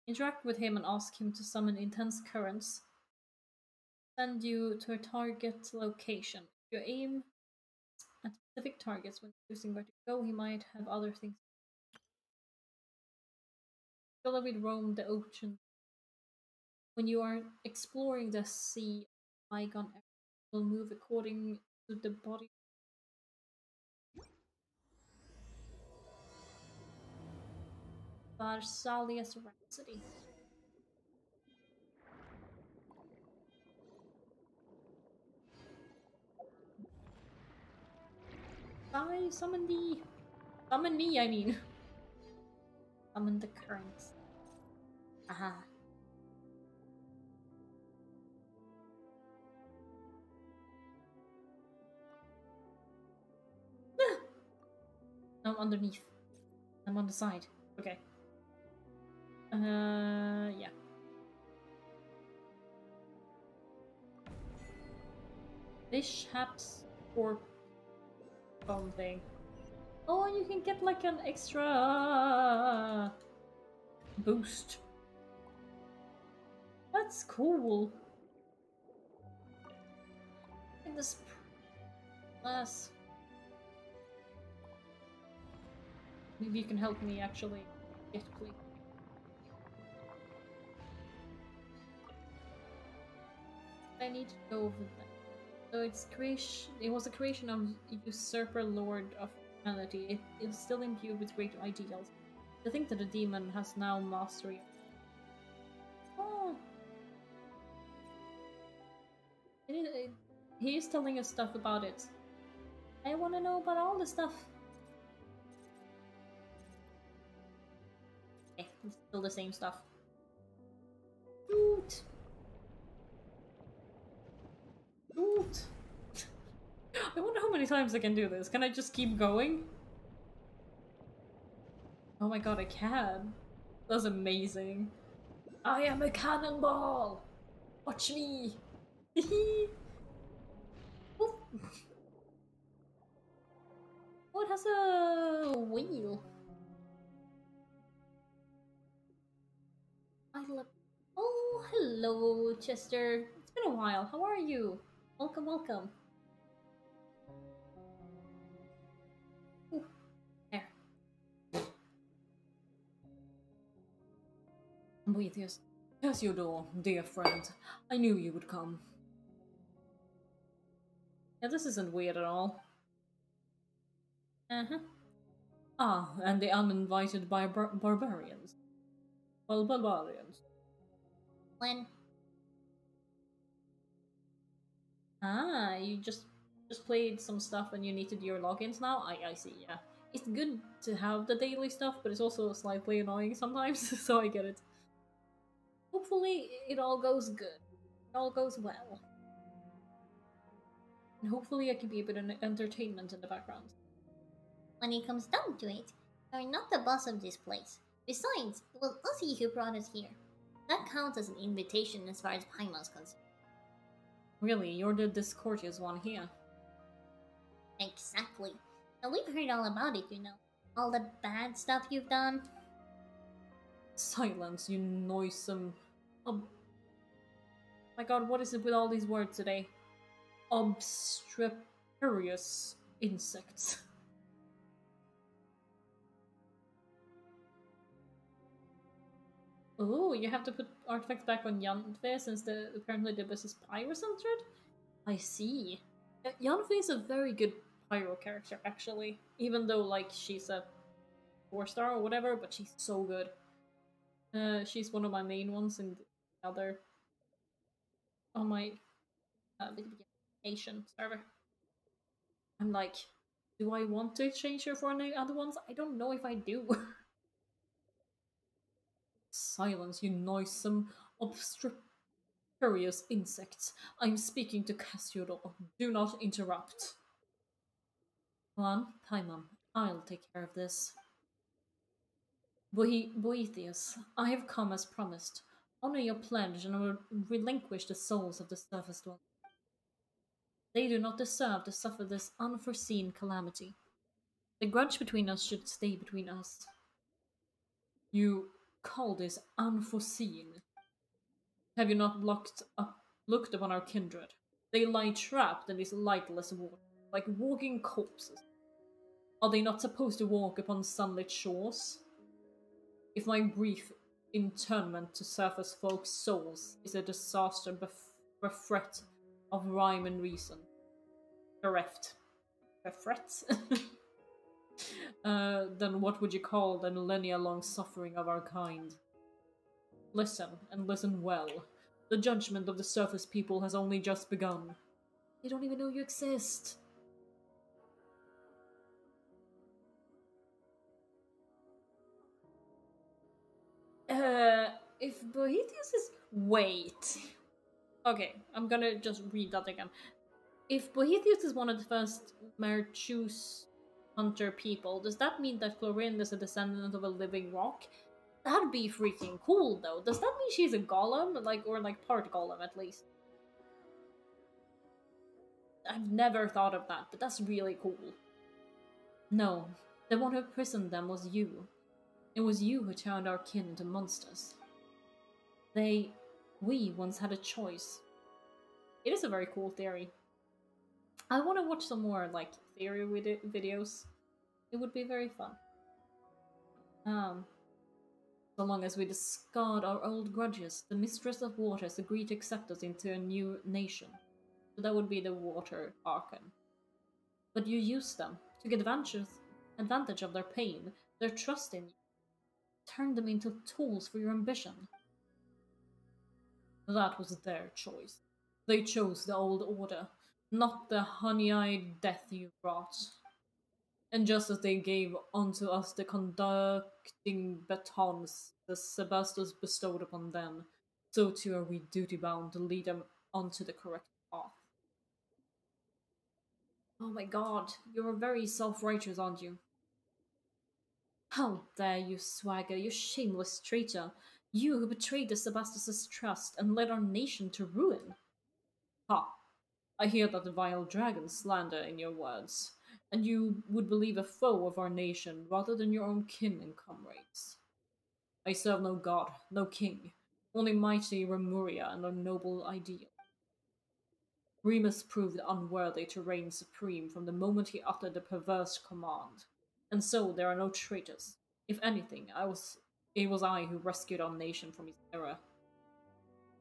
Interact with him and ask him to summon intense currents. Send you to a target location. If you aim at specific targets when choosing where to go, he might have other things. Scylla will roam the ocean. When you are exploring the sea, Bygone will move according to the body. Pharsalia's Rhapsody. I summon thee. Summon me, I mean. Summon the currents. Aha. I'm underneath. I'm on the side. Okay. Yeah. Mishaps or something. Oh, you can get like an extra boost. That's cool. In this class. Maybe you can help me actually get please. I need to go over that. So it was a creation of usurper lord of humanity. It is still imbued with great ideals. To think that the demon has now mastery. Oh. He is telling us stuff about it. I want to know about all the stuff. Okay, it's still the same stuff. Shoot! Shoot! I wonder how many times I can do this. Can I just keep going? Oh my god, I can. That's amazing. I am a cannonball! Watch me! Oh, it has a wheel. I love. Oh, hello, Chester. It's been a while. How are you? Welcome, welcome. Ooh, there. Boethius. Pass your door, dear friend. I knew you would come. Yeah, this isn't weird at all. Uh-huh. Ah, and the uninvited barbarians. Well, barbarians. When? you just played some stuff and you need to do your logins now. I see. Yeah, it's good to have the daily stuff, but it's also slightly annoying sometimes. So I get it. Hopefully, it all goes good. It all goes well. And hopefully I can be a bit of entertainment in the background. When it comes down to it, you're not the boss of this place. Besides, it was us who brought us here. That counts as an invitation as far as Paimon's concerned. Really, you're the discourteous one here. Exactly. And we've heard all about it, you know. All the bad stuff you've done. Silence, you noisome... my god, what is it with all these words today? Obstreperous insects. Oh, you have to put artifacts back on Yanfe since apparently the bus is pyro-centered? I see. Yanfe is a very good pyro character, actually. Even though, like, she's a 4-star or whatever, but she's so good. She's one of my main ones in the other... on my Asian server. I'm like, do I want to change her for any other ones? I don't know if I do. Silence, you noisome, obstreperous insects. I'm speaking to Cassiodor. Do not interrupt. Come on, I'll take care of this. Boethius, I have come as promised. Honor your pledge and I will relinquish the souls of the surface dwellers. They do not deserve to suffer this unforeseen calamity. The grudge between us should stay between us. You call this unforeseen? Have you not looked upon our kindred? They lie trapped in this lightless water, like walking corpses. Are they not supposed to walk upon sunlit shores? If my brief internment to surface folks' souls is a disaster bereft of rhyme and reason, bereft, then what would you call the millennia-long suffering of our kind? Listen, and listen well. The judgment of the surface people has only just begun. They don't even know you exist. If Boethius is... Wait. Okay, I'm gonna just read that again. If Boethius is one of the first Merchus hunter people, does that mean that Chlorinde is a descendant of a living rock? That'd be freaking cool, though. Does that mean she's a golem? Like, or like part golem, at least? I've never thought of that, but that's really cool. No, the one who imprisoned them was you. It was you who turned our kin into monsters. We once had a choice. It is a very cool theory. I want to watch some more, like, theory videos. It would be very fun. So long as we discard our old grudges, the Mistress of Waters agreed to accept us into a new nation. So that would be the Water Archon. But you used them, took advantage of their pain, their trust in you, turned them into tools for your ambition. That was their choice. They chose the old order, not the honey-eyed death you brought. And just as they gave unto us the conducting batons the Sebastos bestowed upon them, so too are we duty-bound to lead them onto the correct path. Oh my god, you're very self-righteous, aren't you? How dare you swagger, you shameless traitor! You who betrayed the Sebastos' trust and led our nation to ruin! Ha! I hear that the vile dragons slander in your words, and you would believe a foe of our nation rather than your own kin and comrades. I serve no god, no king, only mighty Remuria and a noble ideal. Remus proved unworthy to reign supreme from the moment he uttered the perverse command, and so there are no traitors. If anything, it was I who rescued our nation from its error.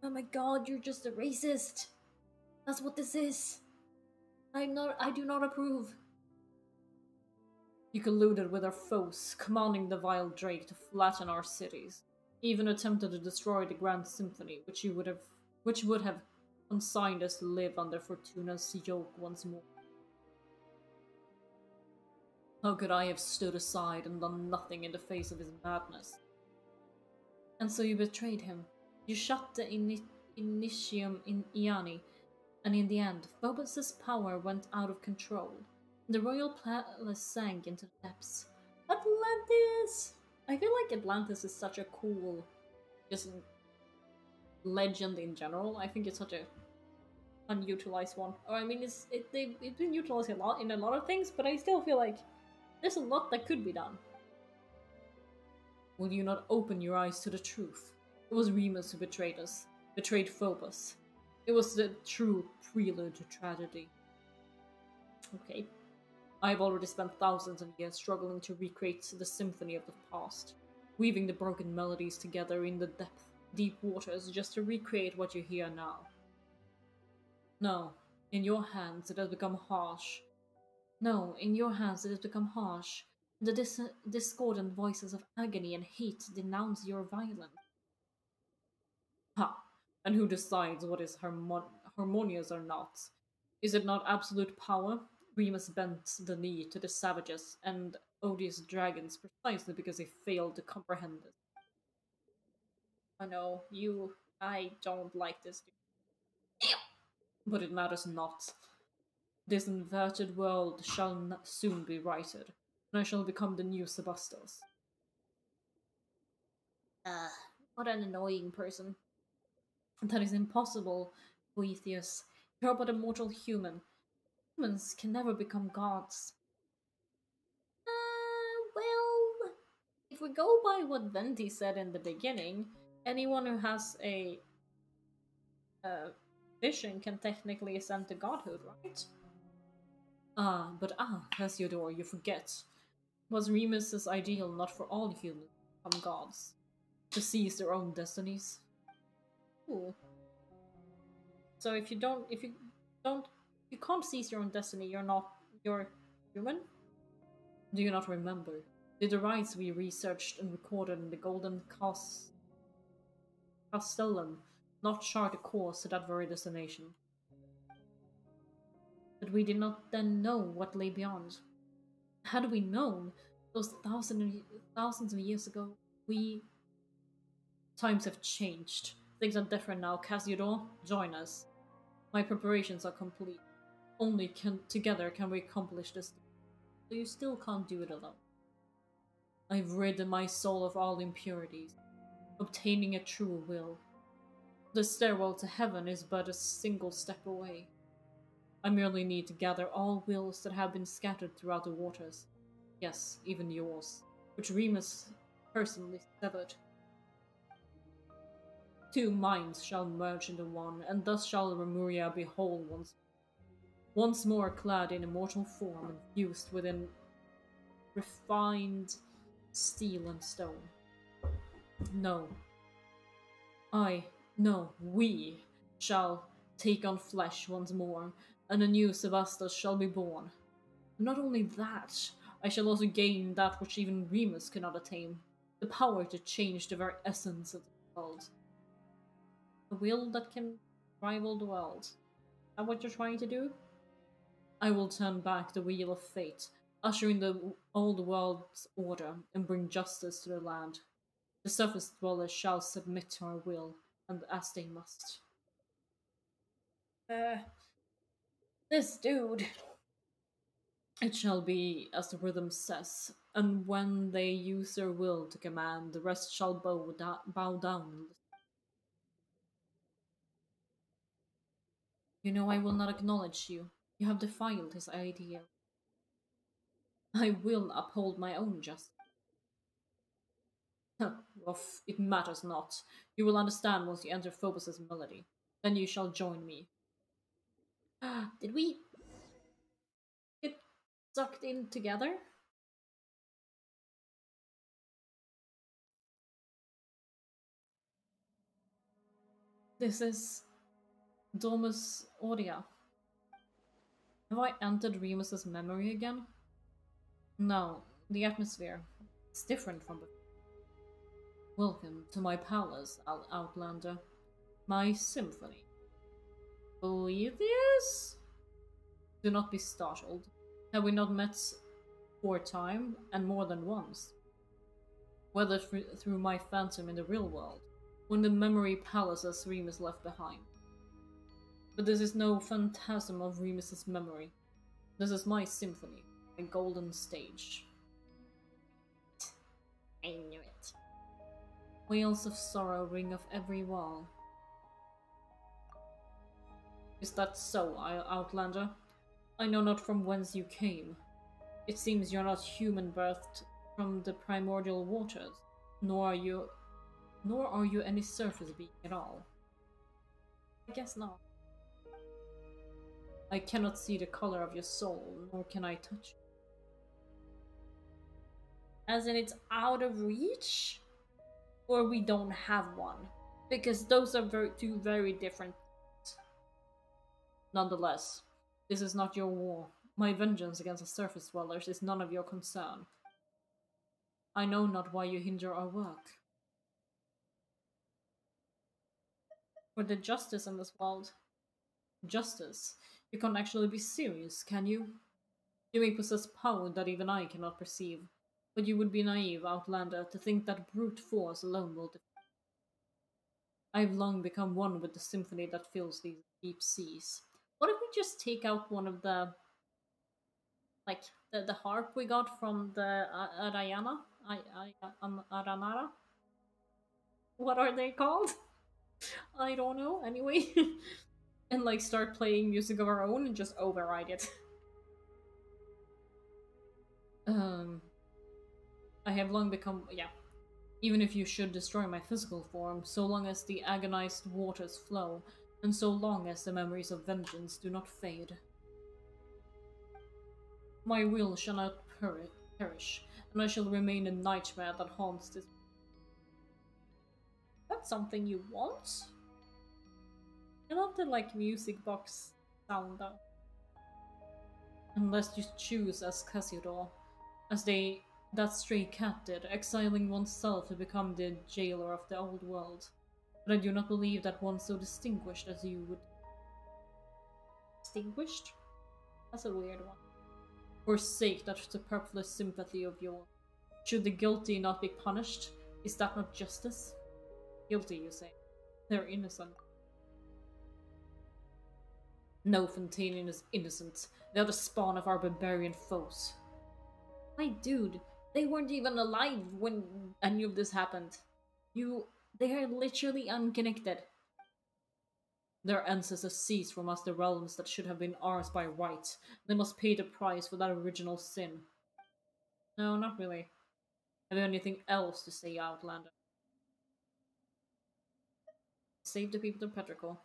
Oh my god, you're just a racist! That's what this is! I do not approve! You colluded with our foes, commanding the vile Drake to flatten our cities. He even attempted to destroy the Grand Symphony, which would have consigned us to live under Fortuna's yoke once more. How could I have stood aside and done nothing in the face of his madness? And so you betrayed him. You shut the Initium in Iani, and in the end, Phobos' power went out of control. The royal palace sank into the depths. Atlantis! I feel like Atlantis is such a cool, just legend in general. I think it's such a unutilized one. Or I mean, it's been utilized a lot in a lot of things, but I still feel like there's a lot that could be done. Will you not open your eyes to the truth? It was Remus who betrayed us, betrayed Phobos. It was the true prelude to tragedy. Okay. I've already spent thousands of years struggling to recreate the symphony of the past, weaving the broken melodies together in the deep waters just to recreate what you hear now. No, in your hands it has become harsh. No, in your hands it has become harsh. The discordant voices of agony and hate denounce your violence. Ha! And who decides what is harmonious or not? Is it not absolute power? Remus bent the knee to the savages and odious dragons precisely because they failed to comprehend it. I know, I don't like this. But it matters not. This inverted world shall soon be righted, and I shall become the new Sebastos. What an annoying person. That is impossible, Boethius. You are but a mortal human. Humans can never become gods. Well, If we go by what Venti said in the beginning, anyone who has a vision can technically ascend to godhood, right? Hesiodor, you forget. Was Remus's ideal not for all humans to become gods? To seize their own destinies? Ooh. So if you can't seize your own destiny, you're human? Do you not remember? Did the rites we researched and recorded in the Golden Castellum not chart a course to that very destination? But we did not then know what lay beyond. Had we known, those thousands of years ago, times have changed. Things are different now. Casiodor, join us. My preparations are complete. Only together can we accomplish this. So you still can't do it alone. I've rid my soul of all impurities, obtaining a true will. The stairwell to heaven is but a single step away. I merely need to gather all wills that have been scattered throughout the waters. Yes, even yours, which Remus personally severed. 2 minds shall merge into one, and thus shall Remuria be whole once more clad in immortal form and fused within refined steel and stone. No. We shall take on flesh once more, and a new Sebastos shall be born. Not only that, I shall also gain that which even Remus cannot attain, the power to change the very essence of the world. A will that can rival the world. Is that what you're trying to do? I will turn back the wheel of fate, usher in the old world's order, and bring justice to the land. The surface dwellers shall submit to our will, and as they must. This dude. It shall be as the rhythm says, and when they use their will to command, the rest shall bow down. You know I will not acknowledge you. You have defiled his ideal. I will uphold my own justice. It matters not. You will understand once you enter Phobos' melody. Then you shall join me. Did we get sucked in together? This is Domus Aurea. Have I entered Remus's memory again? No, the atmosphere. It's different from before. Welcome to my palace, Outlander. My symphony. Boethius? Do not be startled. Have we not met time and more than once? Whether through my phantom in the real world, or in the memory palaces Remus left behind. But this is no phantasm of Remus's memory. This is my symphony, my golden stage. I knew it. Wails of sorrow ring of every wall. Is that so, Outlander? I know not from whence you came. It seems you're not human-birthed from the primordial waters, nor are you any surface being at all. I guess not. I cannot see the color of your soul, nor can I touch it. As in it's out of reach? Or we don't have one? Because those are two very different things. Nonetheless, this is not your war. My vengeance against the surface dwellers is none of your concern. I know not why you hinder our work. For the justice in this world. Justice? You can't actually be serious, can you? You may possess power that even I cannot perceive, but you would be naive, Outlander, to think that brute force alone will defeat. I have long become one with the symphony that fills these deep seas. What if we just take out one of the, like, the harp we got from the Aranara? What are they called? I don't know, anyway. And, like, start playing music of our own and just override it. I have long become, yeah. Even if you should destroy my physical form, so long as the agonized waters flow, and so long as the memories of vengeance do not fade. My will shall not perish, and I shall remain a nightmare that haunts this. That's something you want? I love the, like, music box sound though. Unless you choose as Cassiodor, as that stray cat did, exiling oneself to become the jailer of the old world. But I do not believe that one so distinguished as you would. Distinguished? That's a weird one. Forsake that superfluous sympathy of yours. Should the guilty not be punished? Is that not justice? Guilty, you say. They're innocent. No Fontanian is innocent. They are the spawn of our barbarian foes. My dude, they weren't even alive when any of this happened. They are literally unconnected. Their ancestors seized from us the realms that should have been ours by right. They must pay the price for that original sin. No, not really. Have you anything else to say, Outlander? Save the people of Petrichor.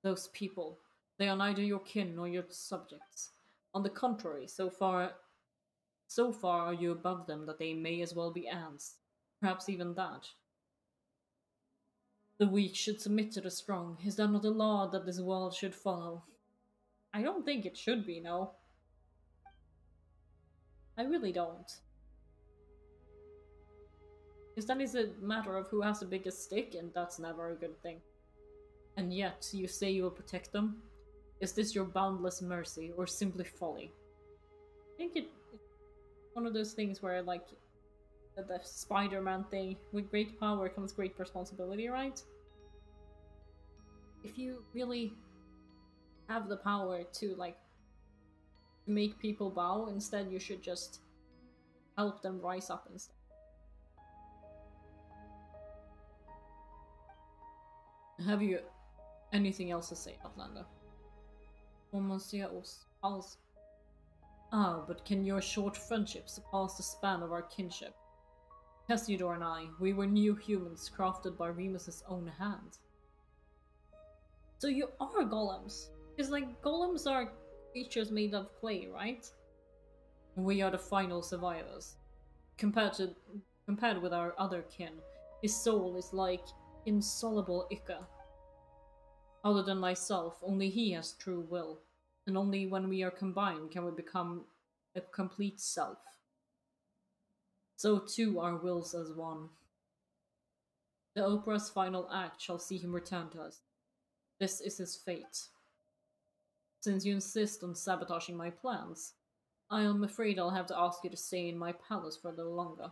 Those people. They are neither your kin nor your subjects. On the contrary, so far are you above them that they may as well be ants. Perhaps even that. The weak should submit to the strong. Is that not a law that this world should follow? I don't think it should be, no. I really don't. Because that is a matter of who has the biggest stick, and that's never a good thing. And yet, you say you will protect them? Is this your boundless mercy, or simply folly? I think it's one of those things where, like, the Spider-Man thing, with great power comes great responsibility, right? If you really have the power to, like, make people bow, instead you should just help them rise up instead. Have you anything else to say, Outlander? Ah, but can your short friendship surpass the span of our kinship? Cassiodor and I, we were new humans crafted by Remus's own hand. So you are golems? Because, like, golems are creatures made of clay, right? We are the final survivors. Compared with our other kin, his soul is like insoluble ichor. Other than myself, only he has true will, and only when we are combined can we become a complete self. So too our wills as one. The opera's final act shall see him return to us. This is his fate. Since you insist on sabotaging my plans, I am afraid I'll have to ask you to stay in my palace for a little longer.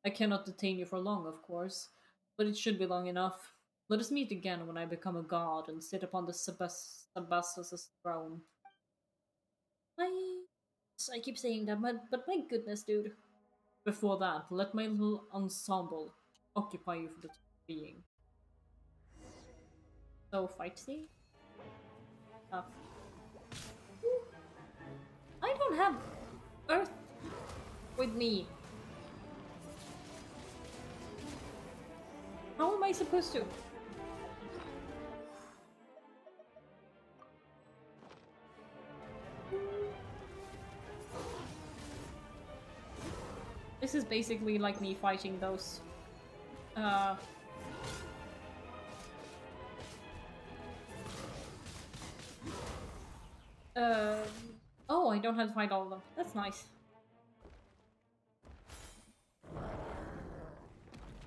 I cannot detain you for long, of course, but it should be long enough. Let us meet again when I become a god and sit upon the Sebastus' throne. I I keep saying that, but my goodness, dude. Before that, let my little ensemble occupy you for the time being. So, fight scene? Uh, I don't have Earth with me. how am I supposed to? This is basically like me fighting those. Uh. Uh. Oh, I don't have to fight all of them. That's nice.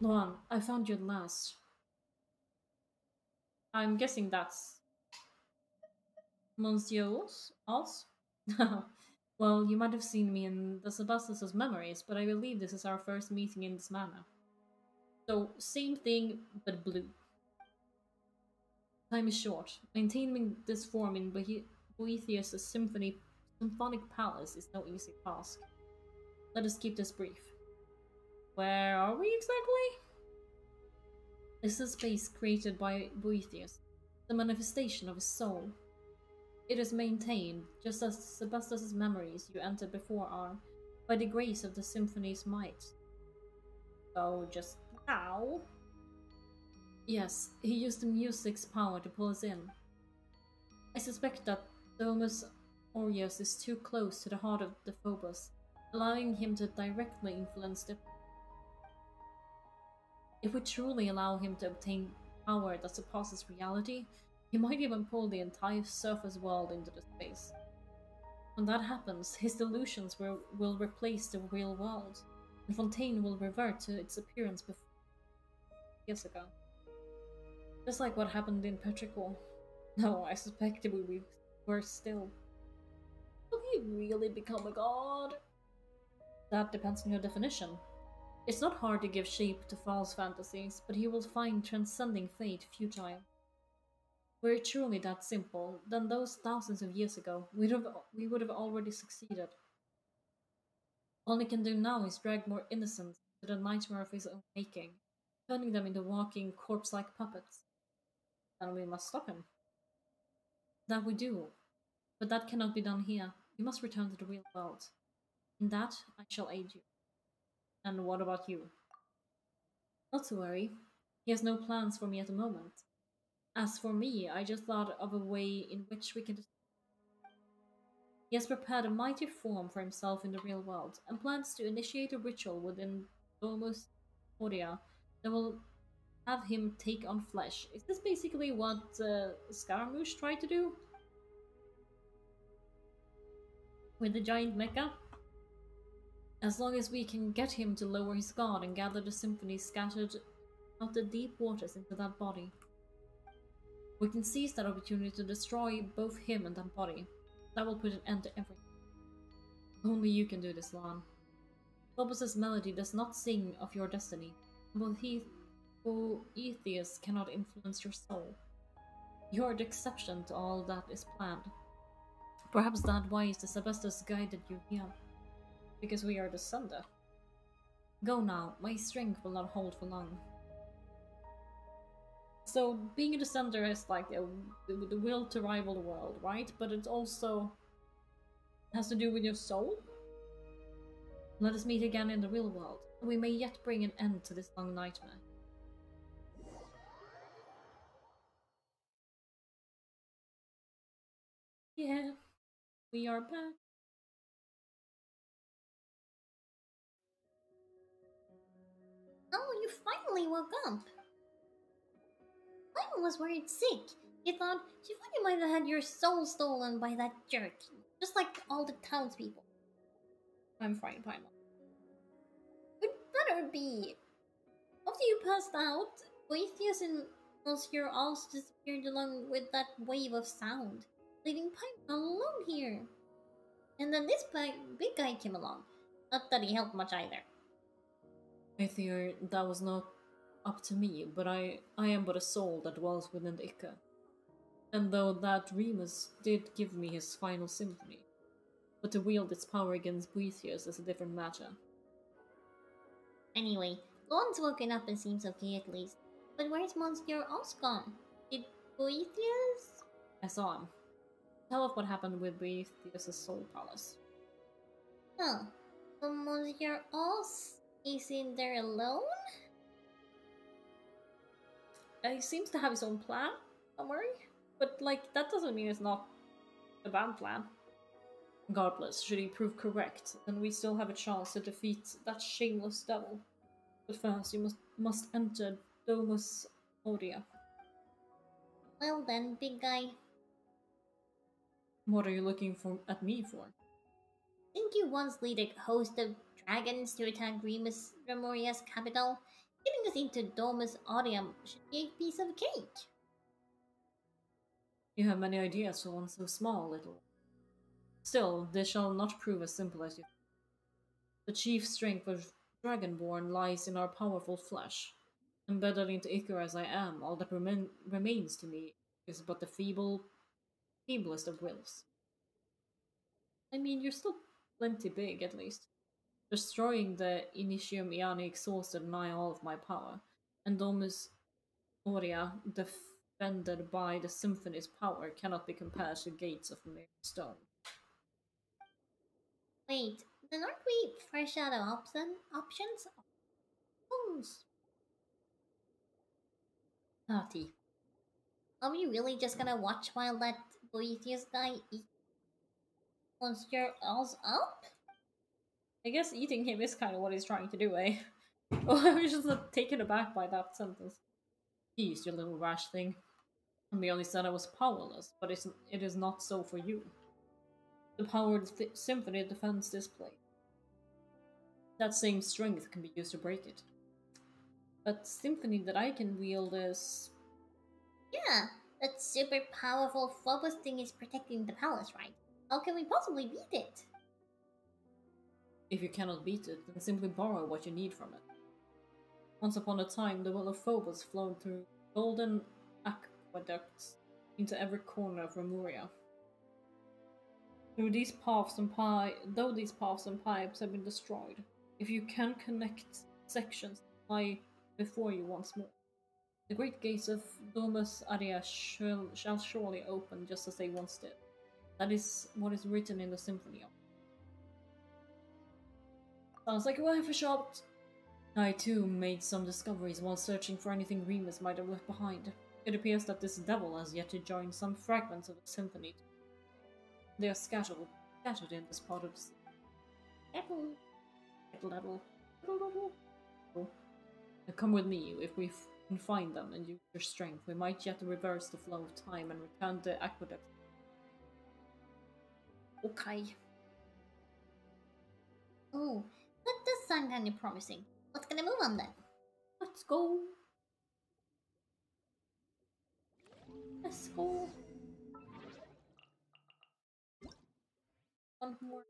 Luan, I found you at last. I'm guessing that's Monsieur's us? Well, you might have seen me in the Sebastus's memories, but I believe this is our first meeting in this manner. So, same thing, but blue. Time is short. Maintaining this form in Boethius' symphonic palace is no easy task. Let us keep this brief. Where are we exactly? This is a space created by Boethius, the manifestation of his soul. It is maintained, just as Sebastus's memories you entered before are, by the grace of the symphony's might. So, just now? Yes, he used the music's power to pull us in. I suspect that Domus Aureus is too close to the heart of the Phobos, allowing him to directly influence the... If we truly allow him to obtain power that surpasses reality, he might even pull the entire surface world into the space. When that happens, his delusions will replace the real world, and Fontaine will revert to its appearance before years ago. Just like what happened in Petrichor. No, I suspect it will be worse still. Will he really become a god? That depends on your definition. It's not hard to give shape to false fantasies, but he will find transcending fate futile. Were it truly that simple, then those thousands of years ago, we would have already succeeded. All he can do now is drag more innocents to the nightmare of his own making, turning them into walking corpse-like puppets. And we must stop him. That we do, but that cannot be done here. We must return to the real world. In that, I shall aid you. And what about you? Not to worry. He has no plans for me at the moment. As for me, I just thought of a way in which we can... He has prepared a mighty form for himself in the real world, and plans to initiate a ritual within Domus Aurea that will have him take on flesh. Is this basically what Scaramouche tried to do? With the giant mecha? As long as we can get him to lower his guard and gather the symphony scattered out the deep waters into that body, we can seize that opportunity to destroy both him and that body. That will put an end to everything. Only you can do this, Lan. Phobos' melody does not sing of your destiny, but Boethius cannot influence your soul. You are the exception to all that is planned. Perhaps that why is the Sebastus guided you here. Because we are the Sunder. Go now, my strength will not hold for long. So, being a descender is like the will to rival the world, right? But it also has to do with your soul? Let us meet again in the real world. We may yet bring an end to this long nightmare. Yeah, we are back. Oh, you finally woke up. Simon was worried sick. She thought you might have had your soul stolen by that jerk, just like all the townspeople. I'm fine, Paimon. It better be. After you passed out, Boethius Monsieur also disappeared along with that wave of sound, leaving Pipe alone here. And then this big guy came along. Not that he helped much either. I fear that was not up to me, but I am but a soul that dwells within the Ica. And though that Remus did give me his final symphony, but to wield its power against Boethius is a different matter. Anyway, Lon's woken up and seems okay at least. But where's Monsieur Oscon? Did Boethius? I saw him. Tell us what happened with Boethius' soul palace. Huh. So Monsieur Os is in there alone? He seems to have his own plan, don't worry. But, like, that doesn't mean it's not a bad plan. Regardless, should he prove correct, then we still have a chance to defeat that shameless devil. But first, you must enter Domus Aurea. Well then, big guy. What are you looking at me for? Didn't you once lead a host of dragons to attack Remus Remoria's capital? Getting us into Domus Aurea should be a piece of cake. You have many ideas for one so small, little. Still, this shall not prove as simple as you think. The chief strength of Dragonborn lies in our powerful flesh. Embedded into Icar as I am, all that remains to me is but the feeblest of wills. I mean, you're still plenty big, at least. Destroying the Initium Iani exhausted nigh all of my power, and Domus Aurea, defended by the symphony's power, cannot be compared to gates of mere stone. Wait, then aren't we fresh out of options? Options? Nati. Are we really just gonna watch while that Boethius guy eats Monsieur Oz up? I guess eating him is kind of what he's trying to do, eh? Oh, I was just taken aback by that sentence. Peace, you little rash thing. I merely said I was powerless, but it is not so for you. The powered symphony defends this place. That same strength can be used to break it. But symphony that I can wield is... Yeah, that super powerful Phobos thing is protecting the palace, right? How can we possibly beat it? If you cannot beat it, then simply borrow what you need from it. Once upon a time, the will of Phobos flowed through golden aqueducts into every corner of Remuria. Though these paths and pipes have been destroyed, if you can connect sections, lie before you once more. The great gates of Domus Aurea shall surely open just as they once did. That is what is written in the symphony. Sounds like a wife a shot. I too made some discoveries while searching for anything Remus might have left behind. It appears that this devil has yet to join some fragments of the symphony. They are scattered in this part of the sea. Now come with me. If we can find them and use your strength, we might yet reverse the flow of time and return the aqueduct. Okay. Oh, that does sound kind of promising. Let's gonna move on then. Let's go. Let's go. One more.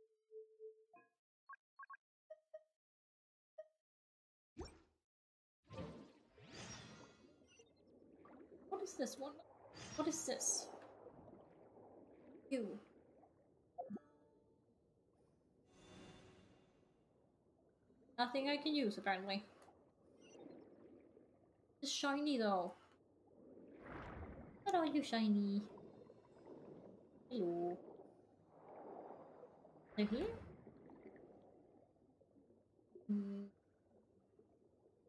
What is this one? What is this? You. Nothing I can use, apparently. It's shiny, though. What are you, shiny? Hello. They're here?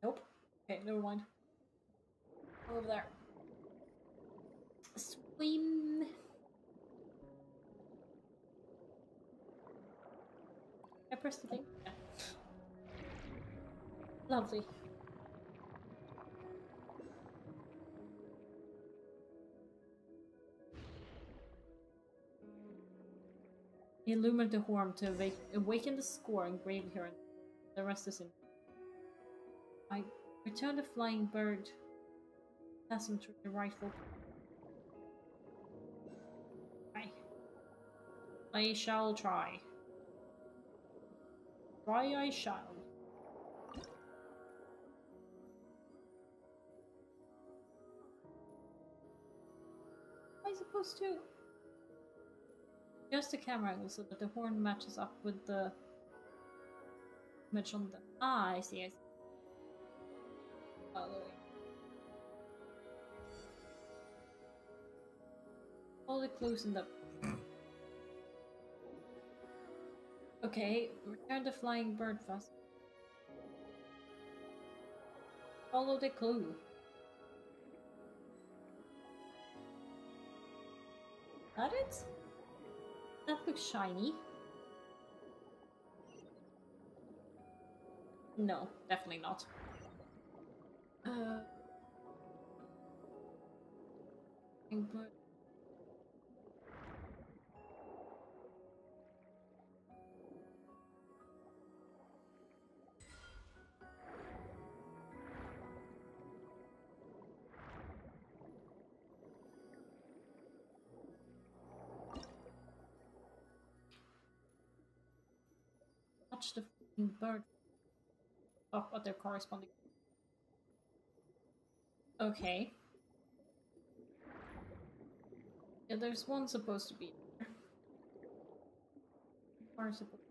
Nope. Okay, never mind. Over there. Swim. I pressed the thing? Yeah. Lovely. He illuminated the horn to awaken the score engraved here, and the rest is in. I returned the flying bird pass him through the rifle. I shall try. Try I shall. Am I supposed to? Just the camera angle so that the horn matches up with the image on the. Ah, I see, I see. Following. All the clues in the. Okay, return the flying bird fast. Follow the clue. That it? That looks shiny. No, definitely not. Bird. Watch the bird. Oh, what they're corresponding. Okay. Yeah, there's one supposed to be there. Or supposed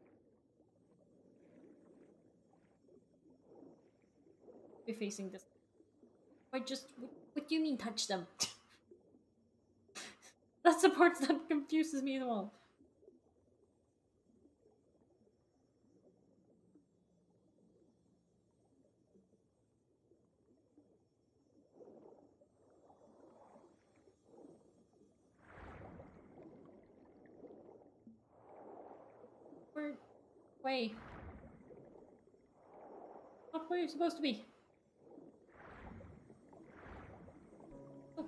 to be facing this. Wait, just what do you mean touch them? That's the part that confuses me as well. Wait. Not where you're supposed to be. Oh.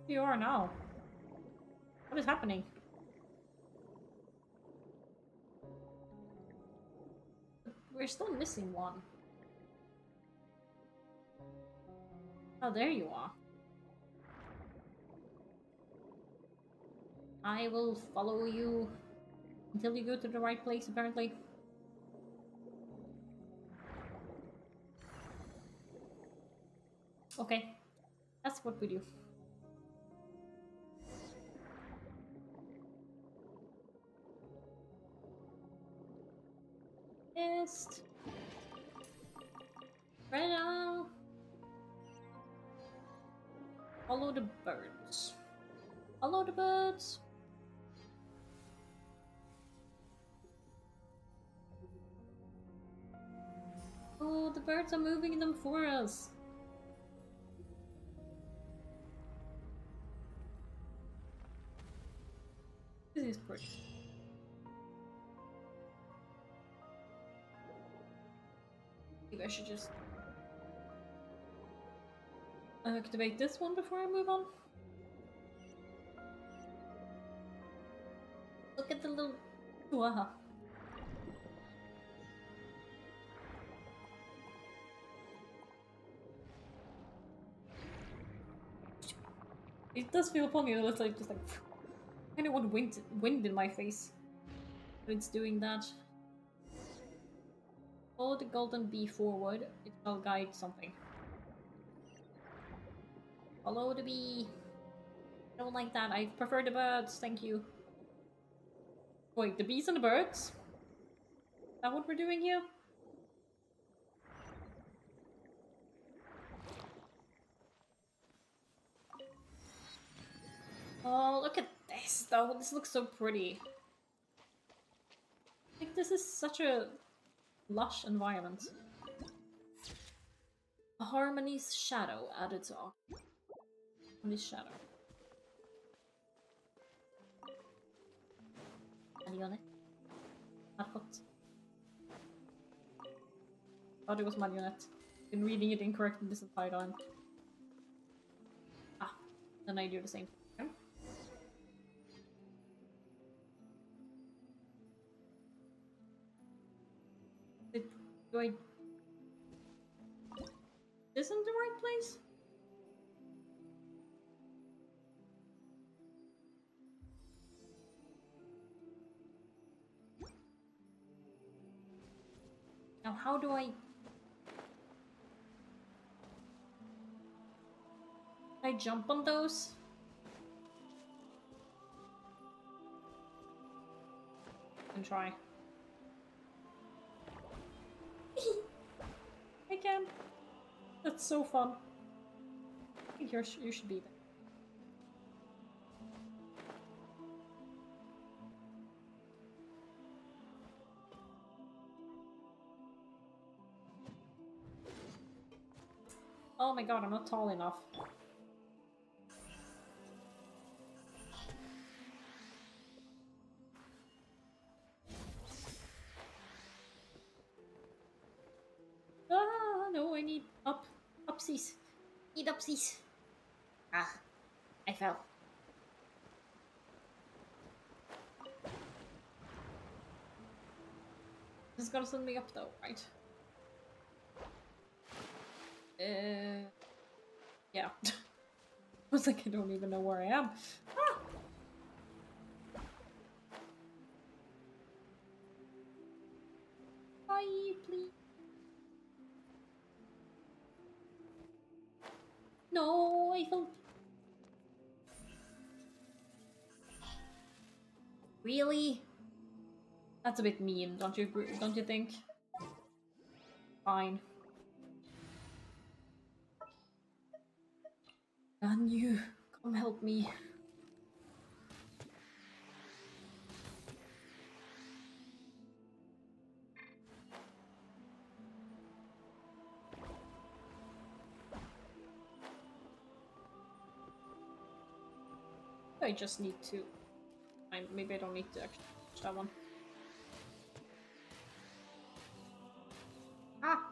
You are now. What is happening? We're still missing one. Oh, there you are. I will follow you until you go to the right place, apparently. Okay, that's what we do. Just right now. Follow the birds. Follow the birds. Oh, the birds are moving them for us. This is pretty. Maybe I should just activate this one before I move on. Look at the little. Wow. It does feel funny that it's like just like I kind of want wind in my face. But it's doing that. Follow the golden bee forward. It shall guide something. Follow the bee. I don't like that. I prefer the birds. Thank you. Wait, the bees and the birds? Is that what we're doing here? Oh, look at this though. This looks so pretty. Like, this is such a lush environment. A Harmony's shadow added to Harmony's shadow. Marionette. Margot. Thought it was Marionette. Been reading it incorrectly this entire time. Ah, then I do the same thing. Do I Isn't the right place? Now, how do I jump on those? And try. I can. That's so fun. I think you should be there. Oh my god, I'm not tall enough. Ah, no, I need upsies. Need upsies. Ah, I fell. This is gonna send me up though, right? Yeah. I was like, I don't even know where I am. Ah! Bye, please. No, I felt. Really? That's a bit mean, don't you think? Fine. Can you come help me? I just need to. Maybe I don't need to actually touch that one. Ah!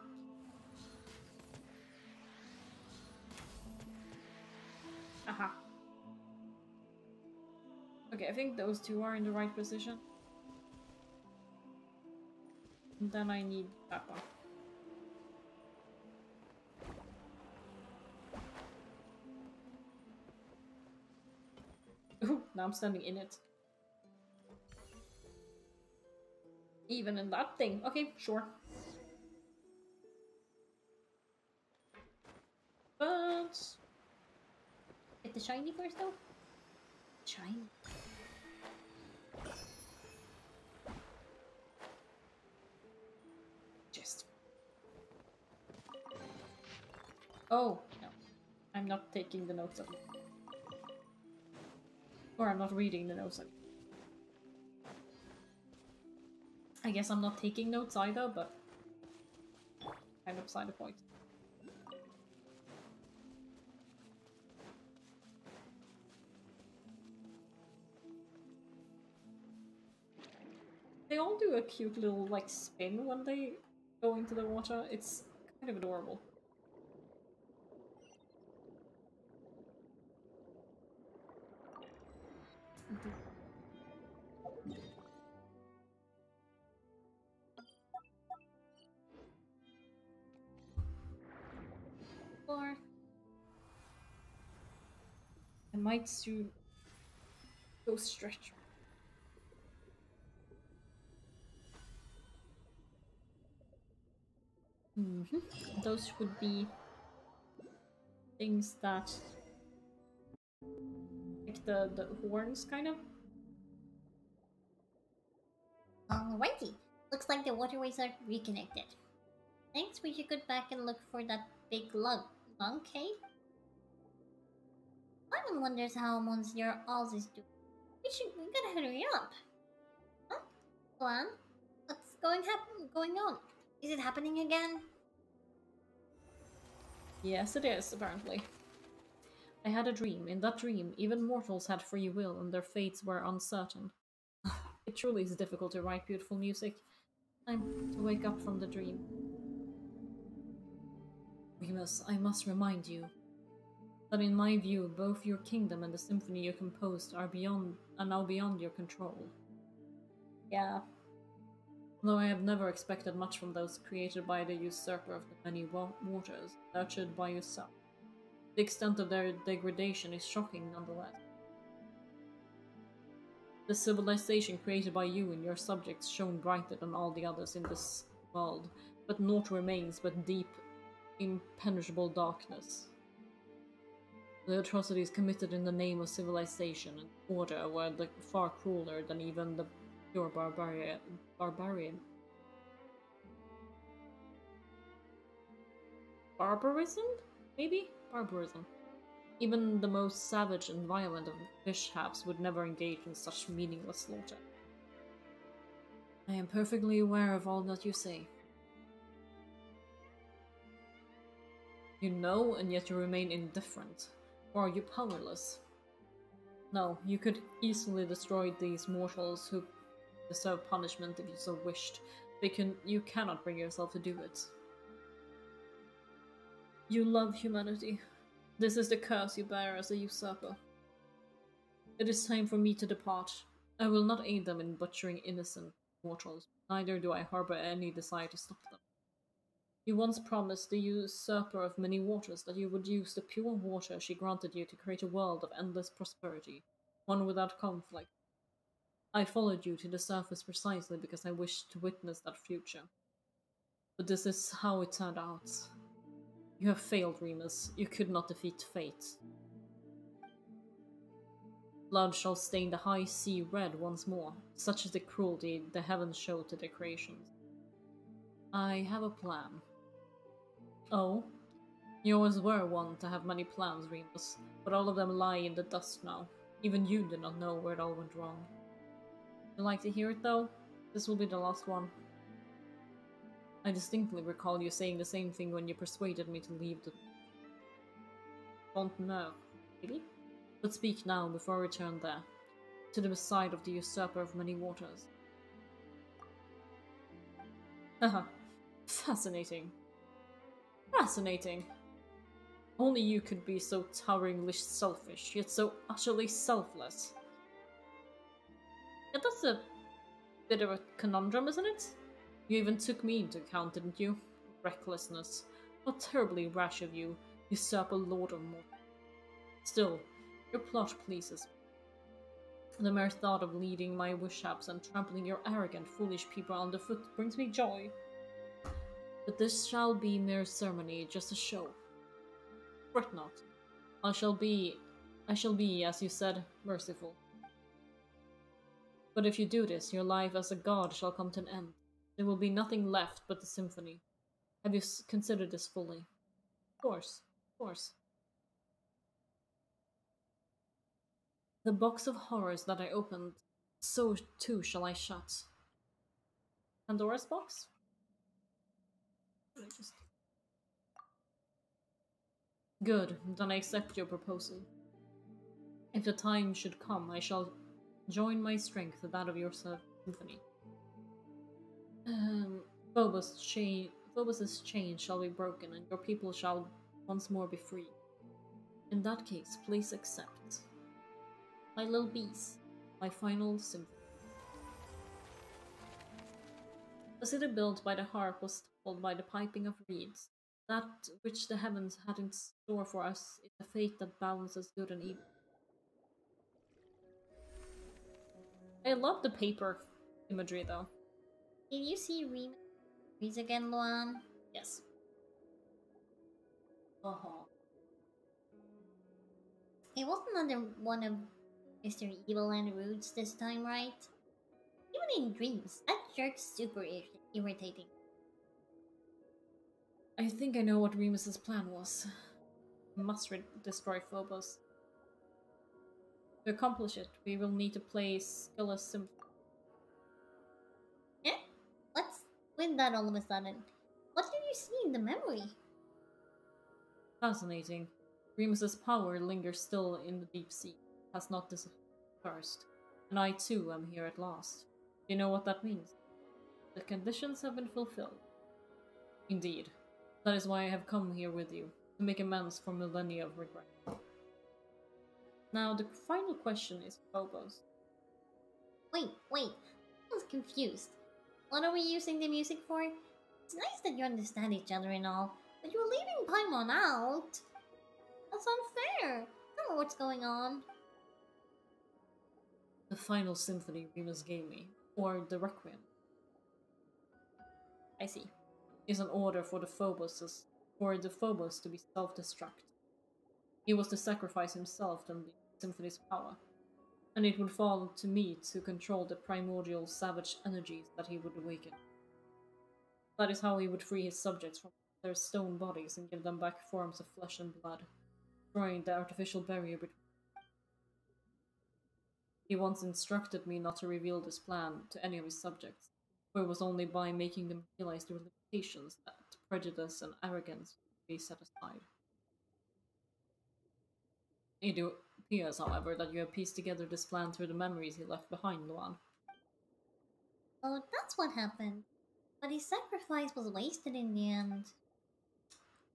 Aha. Okay, I think those two are in the right position. And then I need that one. Ooh, now I'm standing in it. Even in that thing. Okay, sure. But... Get the shiny first though? Shiny. Just... Oh, no. I'm not taking the notes of it. Or I'm not reading the notes of it. I guess I'm not taking notes either, but... kind of beside the point. They all do a cute little, like, spin when they go into the water. It's kind of adorable. Or I might soon go stretch. Those would be things that, like the horns, kind of. alrighty. Looks like the waterways are reconnected. Thanks, we should go back and look for that big lung cave. Simon wonders how Monsieur Oz is doing. We gotta hurry up. Huh? Plan? What's going on? Is it happening again? Yes, it is, apparently. I had a dream. In that dream, even mortals had free will and their fates were uncertain. It truly is difficult to write beautiful music. Time to wake up from the dream. Remus, I must remind you that in my view, both your kingdom and the symphony you composed are now beyond your control. Yeah. Though I have never expected much from those created by the usurper of the many waters, nurtured by yourself. The extent of their degradation is shocking nonetheless. The civilization created by you and your subjects shone brighter than all the others in this world, but naught remains but deep, impenetrable darkness. The atrocities committed in the name of civilization and order were far crueler than even the pure barbarian. Barbarism? Maybe? Barbarism. Even the most savage and violent of mishaps would never engage in such meaningless slaughter. I am perfectly aware of all that you say. You know, and yet you remain indifferent. Or are you powerless? No, you could easily destroy these mortals who deserve punishment if you so wished, but you cannot bring yourself to do it. You love humanity. This is the curse you bear as a usurper. It is time for me to depart. I will not aid them in butchering innocent mortals, neither do I harbor any desire to stop them. You once promised the usurper of many waters that you would use the pure water she granted you to create a world of endless prosperity, one without conflict. I followed you to the surface precisely because I wished to witness that future. But this is how it turned out. You have failed, Remus. You could not defeat fate. Blood shall stain the high sea red once more. Such is the cruelty the heavens show to their creations. I have a plan. Oh? You always were one to have many plans, Remus, but all of them lie in the dust now. Even you did not know where it all went wrong. Would you like to hear it, though? This will be the last one. I distinctly recall you saying the same thing when you persuaded me to leave the Fonteneur, maybe? But speak now before I return there, to the side of the usurper of many waters. Haha, fascinating. Fascinating. Only you could be so toweringly selfish, yet so utterly selfless. Yeah, that's a bit of a conundrum, isn't it? You even took me into account, didn't you? Recklessness. How terribly rash of you, usurper lord of mortal. Still, your plot pleases me. The mere thought of leading my wishaps and trampling your arrogant, foolish people underfoot brings me joy. But this shall be mere ceremony, just a show. Fret not. I shall be, as you said, merciful. But if you do this, your life as a god shall come to an end. There will be nothing left but the symphony. Have you considered this fully? Of course, of course. The box of horrors that I opened, so too shall I shut. Pandora's box? Good, then I accept your proposal. If the time should come, I shall join my strength to that of your symphony. Phobos's chain shall be broken, and your people shall once more be free. In that case, please accept my little bees, my final symphony. The city built by the harp was told by the piping of reeds. That which the heavens had in store for us is a fate that balances good and evil. I love the paper imagery, though. Did you see Remus again, Luan? Yes. It wasn't another one of Mr. Evil and Roots this time, right? Even in dreams, that jerk's super irritating. I think I know what Remus's plan was. We must destroy Phobos. To accomplish it, we will need to play Scylla's symphony. Eh? What's with that all of a sudden? What did you see in the memory? Fascinating. Remus's power lingers still in the deep sea, has not dispersed. And I too am here at last. Do you know what that means? The conditions have been fulfilled. Indeed. That is why I have come here with you, to make amends for millennia of regret. Now, the final question is Phobos. Wait, I was confused. What are we using the music for? It's nice that you understand each other and all, but you're leaving Paimon out. That's unfair. Tell me what's going on. The final symphony Remus gave me, or the Requiem, I see. is an order for the Phobos to be self-destruct. He was to sacrifice himself to unleash the symphony's power, and it would fall to me to control the primordial savage energies that he would awaken. That is how he would free his subjects from their stone bodies and give them back forms of flesh and blood, destroying the artificial barrier between. He once instructed me not to reveal this plan to any of his subjects, for it was only by making them realize their limitations that prejudice and arrogance would be set aside. It appears, however, that you have pieced together this plan through the memories he left behind, Luan. Oh, that's what happened. But his sacrifice was wasted in the end.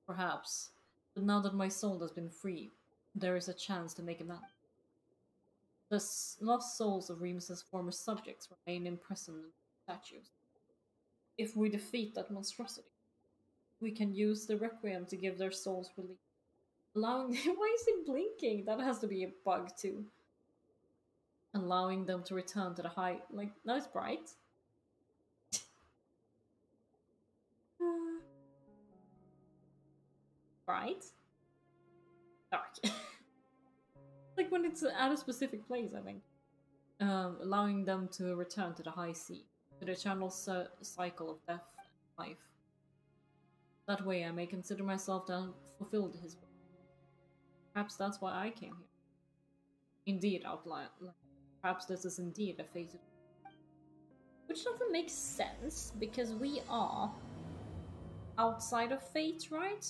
Perhaps, but now that my soul has been free, there is a chance to make amends. The lost souls of Remus's former subjects remain imprisoned in statues. If we defeat that monstrosity, we can use the Requiem to give their souls relief, allowing them. Why is it blinking? That has to be a bug too. Allowing them to return to the high. Like, now it's bright. Bright? Dark. Like when it's at a specific place, I think. Allowing them to return to the high sea, to the eternal cycle of death and life. That way I may consider myself to have fulfilled his will. Perhaps that's why I came here. Indeed, outline. Perhaps this is indeed a fated. Which doesn't make sense, because we are outside of fate, right?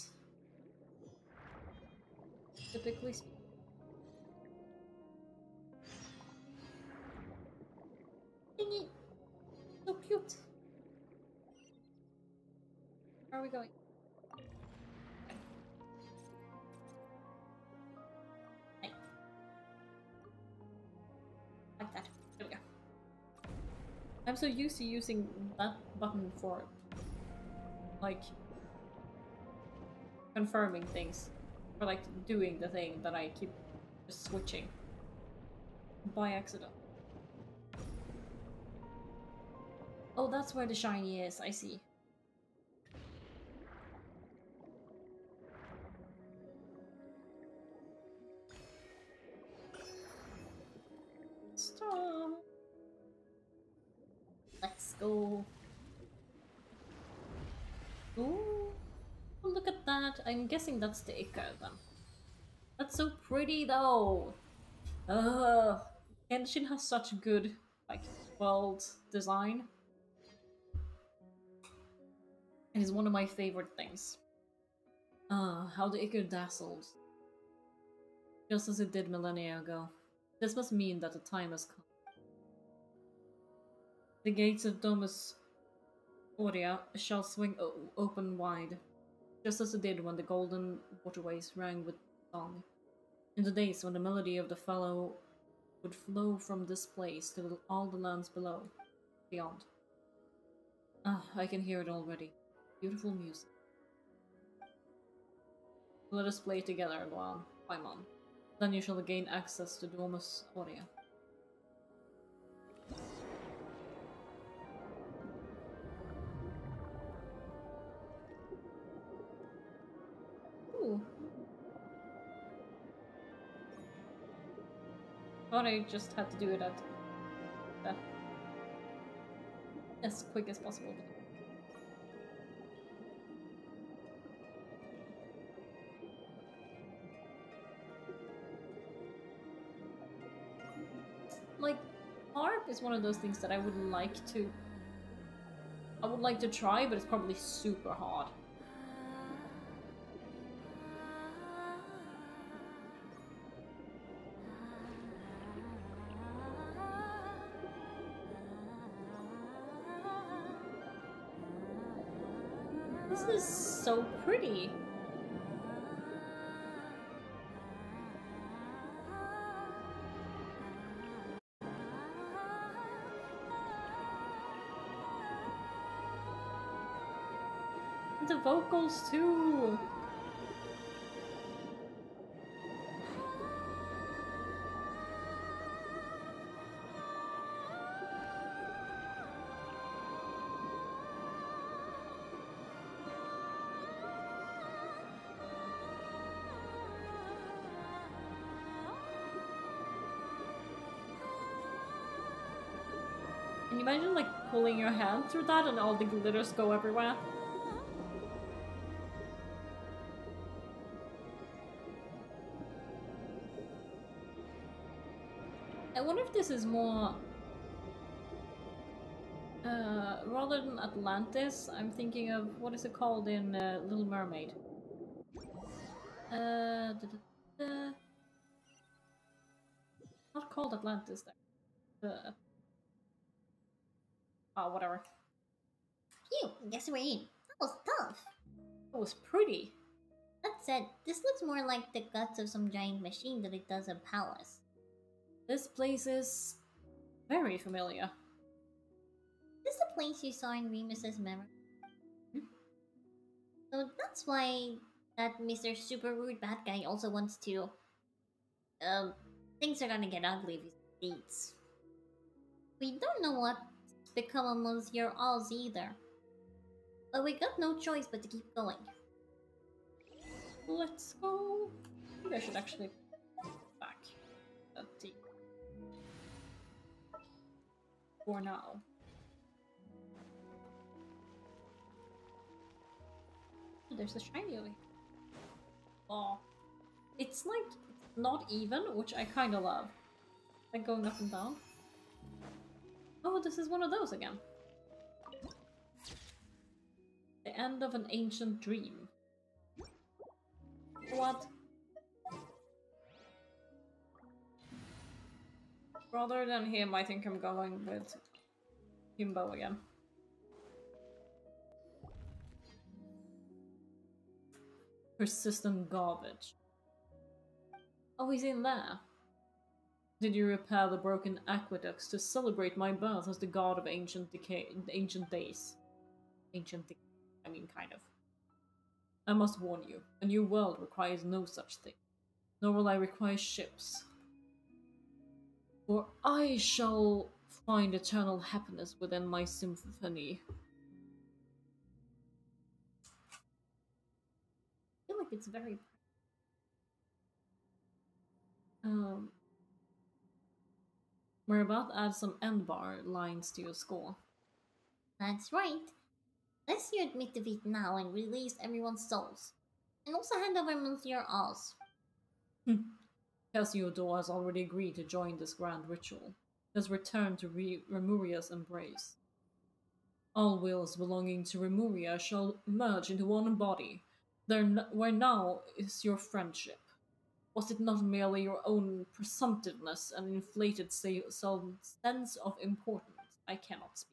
Typically speaking. Thingy! So cute! Where are we going? Hey. Like that. There we go. I'm so used to using that button for, like, confirming things. Or, like, doing the thing that I keep just switching. By accident. Oh, that's where the shiny is, I see. Stop. Let's go. Ooh, look at that. I'm guessing that's the Ica then. That's so pretty though. Genshin has such good, like, world design. It is one of my favorite things. How the Ica dazzled. Just as it did millennia ago. This must mean that the time has come. The gates of Domus Aurea shall swing open wide, just as it did when the golden waterways rang with song. In the days when the melody of the fellow would flow from this place to all the lands below, beyond. Ah, I can hear it already. Beautiful music. Let us play together, Luan, Paimon. Then you shall gain access to Domus Aurea. Ooh. Thought I just had to do it at as quick as possible. Like, harp is one of those things that I would like to try, but it's probably super hard. This is so pretty. The vocals too! Can you imagine like pulling your hand through that and all the glitters go everywhere? I wonder if this is more... rather than Atlantis, I'm thinking of... what is it called in Little Mermaid? Not called Atlantis there. Oh, whatever. Phew, guess we're in. That was tough. It was pretty. That said, this looks more like the guts of some giant machine than it does a palace. This place is very familiar. Is this the place you saw in Remus's memory? So that's why that Mr. Super Rude Bad Guy also wants to... things are gonna get ugly if he succeeds. We don't know what's become of Monsieur Oz either. But we got no choice but to keep going. Let's go. Maybe I should actually back that deep. For now. There's a shiny over here. Oh. It's like, it's not even, which I kind of love. Like going up and down. Oh, this is one of those again. The end of an ancient dream. What? Rather than him, I think I'm going with Himbo again. Persistent garbage. Oh, he's in there. Did you repair the broken aqueducts to celebrate my birth as the god of ancient days? I mean, kind of. I must warn you, a new world requires no such thing, nor will I require ships. For I shall find eternal happiness within my symphony. I feel like it's very... We're about to add some end bar lines to your score. That's right. Let's you admit defeat now and release everyone's souls. And also hand over Monsieur Oz. Hesiodor has already agreed to join this grand ritual. Has returned to Remuria's embrace. All wills belonging to Remuria shall merge into one body. Where now is your friendship? Was it not merely your own presumptiveness and inflated sense of importance? I cannot speak.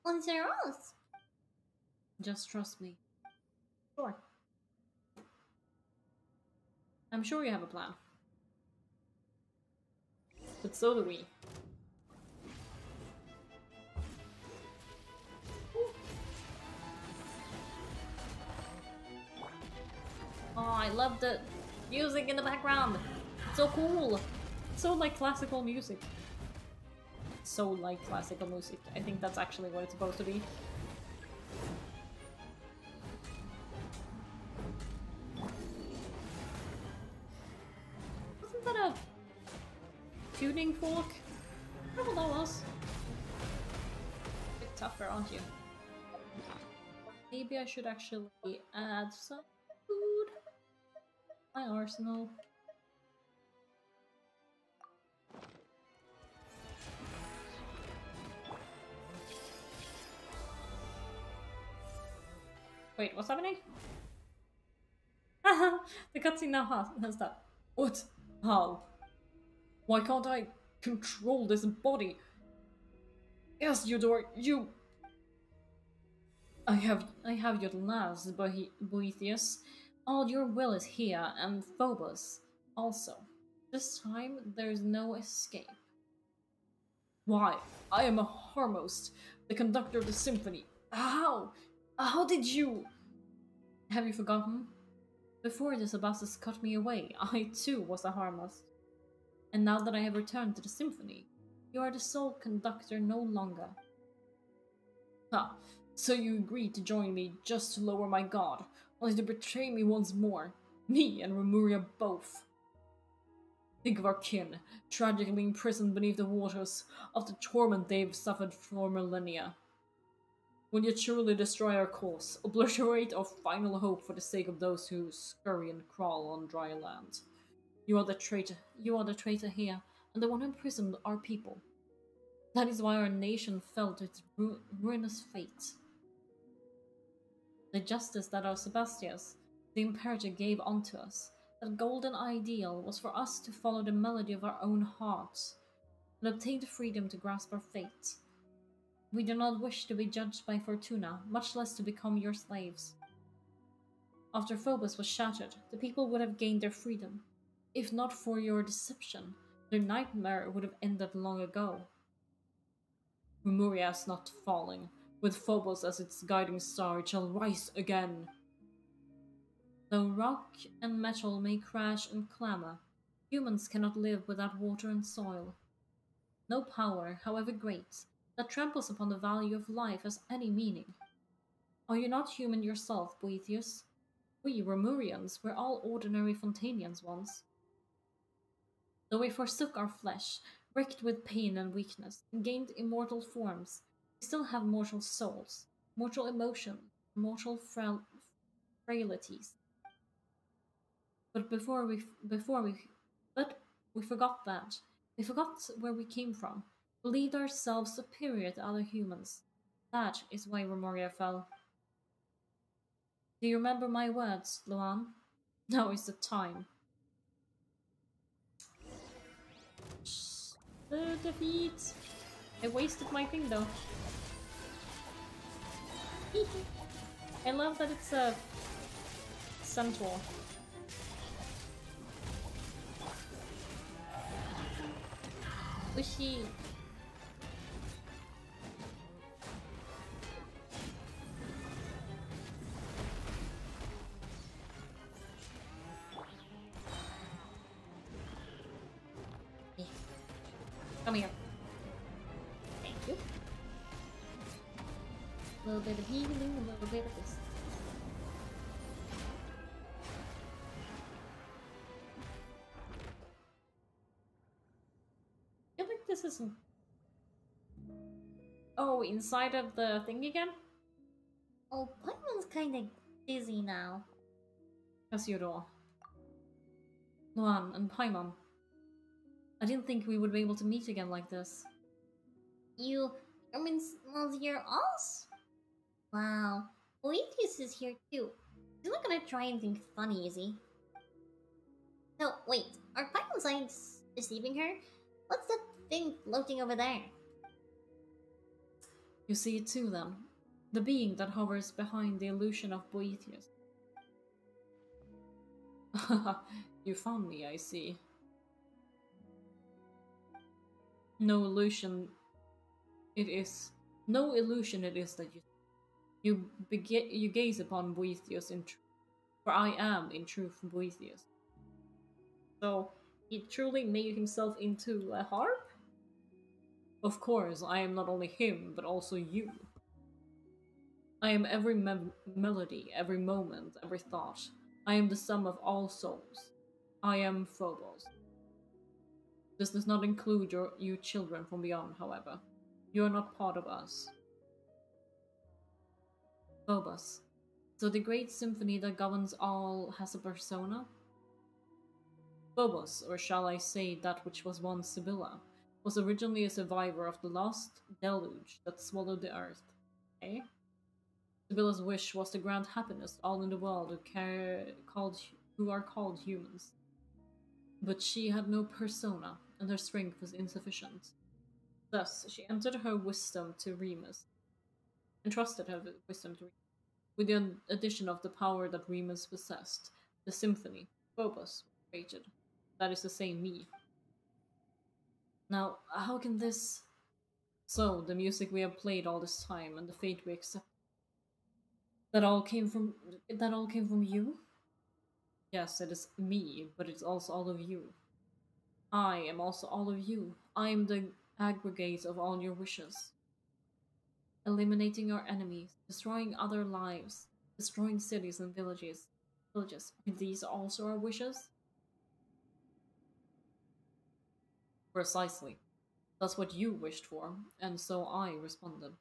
Monsieur Oz! Just trust me. Sure. I'm sure you have a plan. But so do we. Oh, I love the music in the background. It's so cool. It's so like classical music. So like classical music. I think that's actually what it's supposed to be. Wasn't that a tuning fork? I don't know what that was. A bit tougher, aren't you? Maybe I should actually add some food. My arsenal. Wait, what's happening? Haha, the cutscene now has that. What? How? Why can't I control this body? Yes, Eudor, you... I have your last, Boethius. All your will is here, and Phobos also. This time, there's no escape. Why? I am a Harmost, the conductor of the symphony. How? How did you... Have you forgotten? Before the Sebastus cut me away, I too was a Harmost. And now that I have returned to the symphony, you are the sole conductor no longer. Ha! So you agreed to join me just to lower my god, only to betray me once more. Me and Remuria both. Think of our kin, tragically imprisoned beneath the waters of the torment they've suffered for millennia. Will you truly destroy our cause, obliterate our final hope for the sake of those who scurry and crawl on dry land? You are the traitor here, and the one who imprisoned our people. That is why our nation fell to its ruinous fate. The justice that our Sebastians, the Imperator, gave unto us, that golden ideal, was for us to follow the melody of our own hearts, and obtain the freedom to grasp our fate. We do not wish to be judged by Fortuna, much less to become your slaves. After Phobos was shattered, the people would have gained their freedom. If not for your deception, their nightmare would have ended long ago. Remuria is not falling. With Phobos as its guiding star, it shall rise again. Though rock and metal may crash and clamor, humans cannot live without water and soil. No power, however great, that tramples upon the value of life has any meaning. Are you not human yourself, Boethius? We, Remurians, were all ordinary Fontanians once. Though we forsook our flesh, wrecked with pain and weakness, and gained immortal forms, we still have mortal souls, mortal emotions, mortal frailties. But we forgot that. We forgot where we came from. Believed ourselves superior to other humans. That is why Remuria fell. Do you remember my words, Luan? Now is the time. The defeat. I wasted my thing though. I love that it's a centaur. Wishy. Yeah. Come here. Thank you. A little bit of healing, a little bit of this. I feel like this isn't... Oh, inside of the thing again? Oh, Paimon's kinda dizzy now. Cassiodor. Luan and Paimon. I didn't think we would be able to meet again like this. You mean Monsieur Oz? Wow. Boethius is here too. He's not gonna try anything funny, is he? No, wait. Are Paimon's eyes deceiving her? What's that thing floating over there? You see it too, then. The being that hovers behind the illusion of Boethius. You found me, I see. No illusion it is. No illusion it is that you gaze upon Boethius in truth. For I am, in truth, Boethius. So, he truly made himself into a harp? Of course, I am not only him, but also you. I am every melody, every moment, every thought. I am the sum of all souls. I am Phobos. This does not include you children from beyond, however. You are not part of us. Phobos. So the great symphony that governs all has a persona? Phobos, or shall I say that which was once Sibylla, was originally a survivor of the last deluge that swallowed the earth. Eh? Sibylla's wish was to grant happiness to all in the world who are called humans. But she had no persona, and her strength was insufficient. Thus, she entered her wisdom to Remus, entrusted her wisdom to Remus, with the addition of the power that Remus possessed. The symphony, Phobos, was created. That is to say, me. Now, how can this... So, the music we have played all this time and the fate we accept, that all came from you? Yes, it is me, but it's also all of you. I am also all of you. I am the aggregate of all your wishes. Eliminating our enemies, destroying other lives, destroying cities and villages. Are these also our wishes? Precisely. That's what you wished for, and so I responded.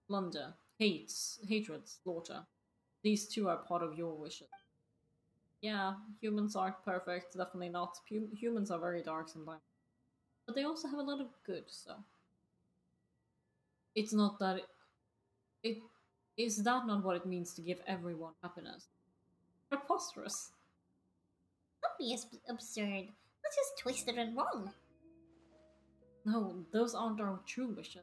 Plunder, hatred, slaughter. These two are part of your wishes. Yeah, humans aren't perfect, definitely not. Humans are very dark sometimes. But they also have a lot of good, so. It's not that it is that not what it means to give everyone happiness? Preposterous. Don't be absurd. That's just twisted and wrong. No, those aren't our true wishes.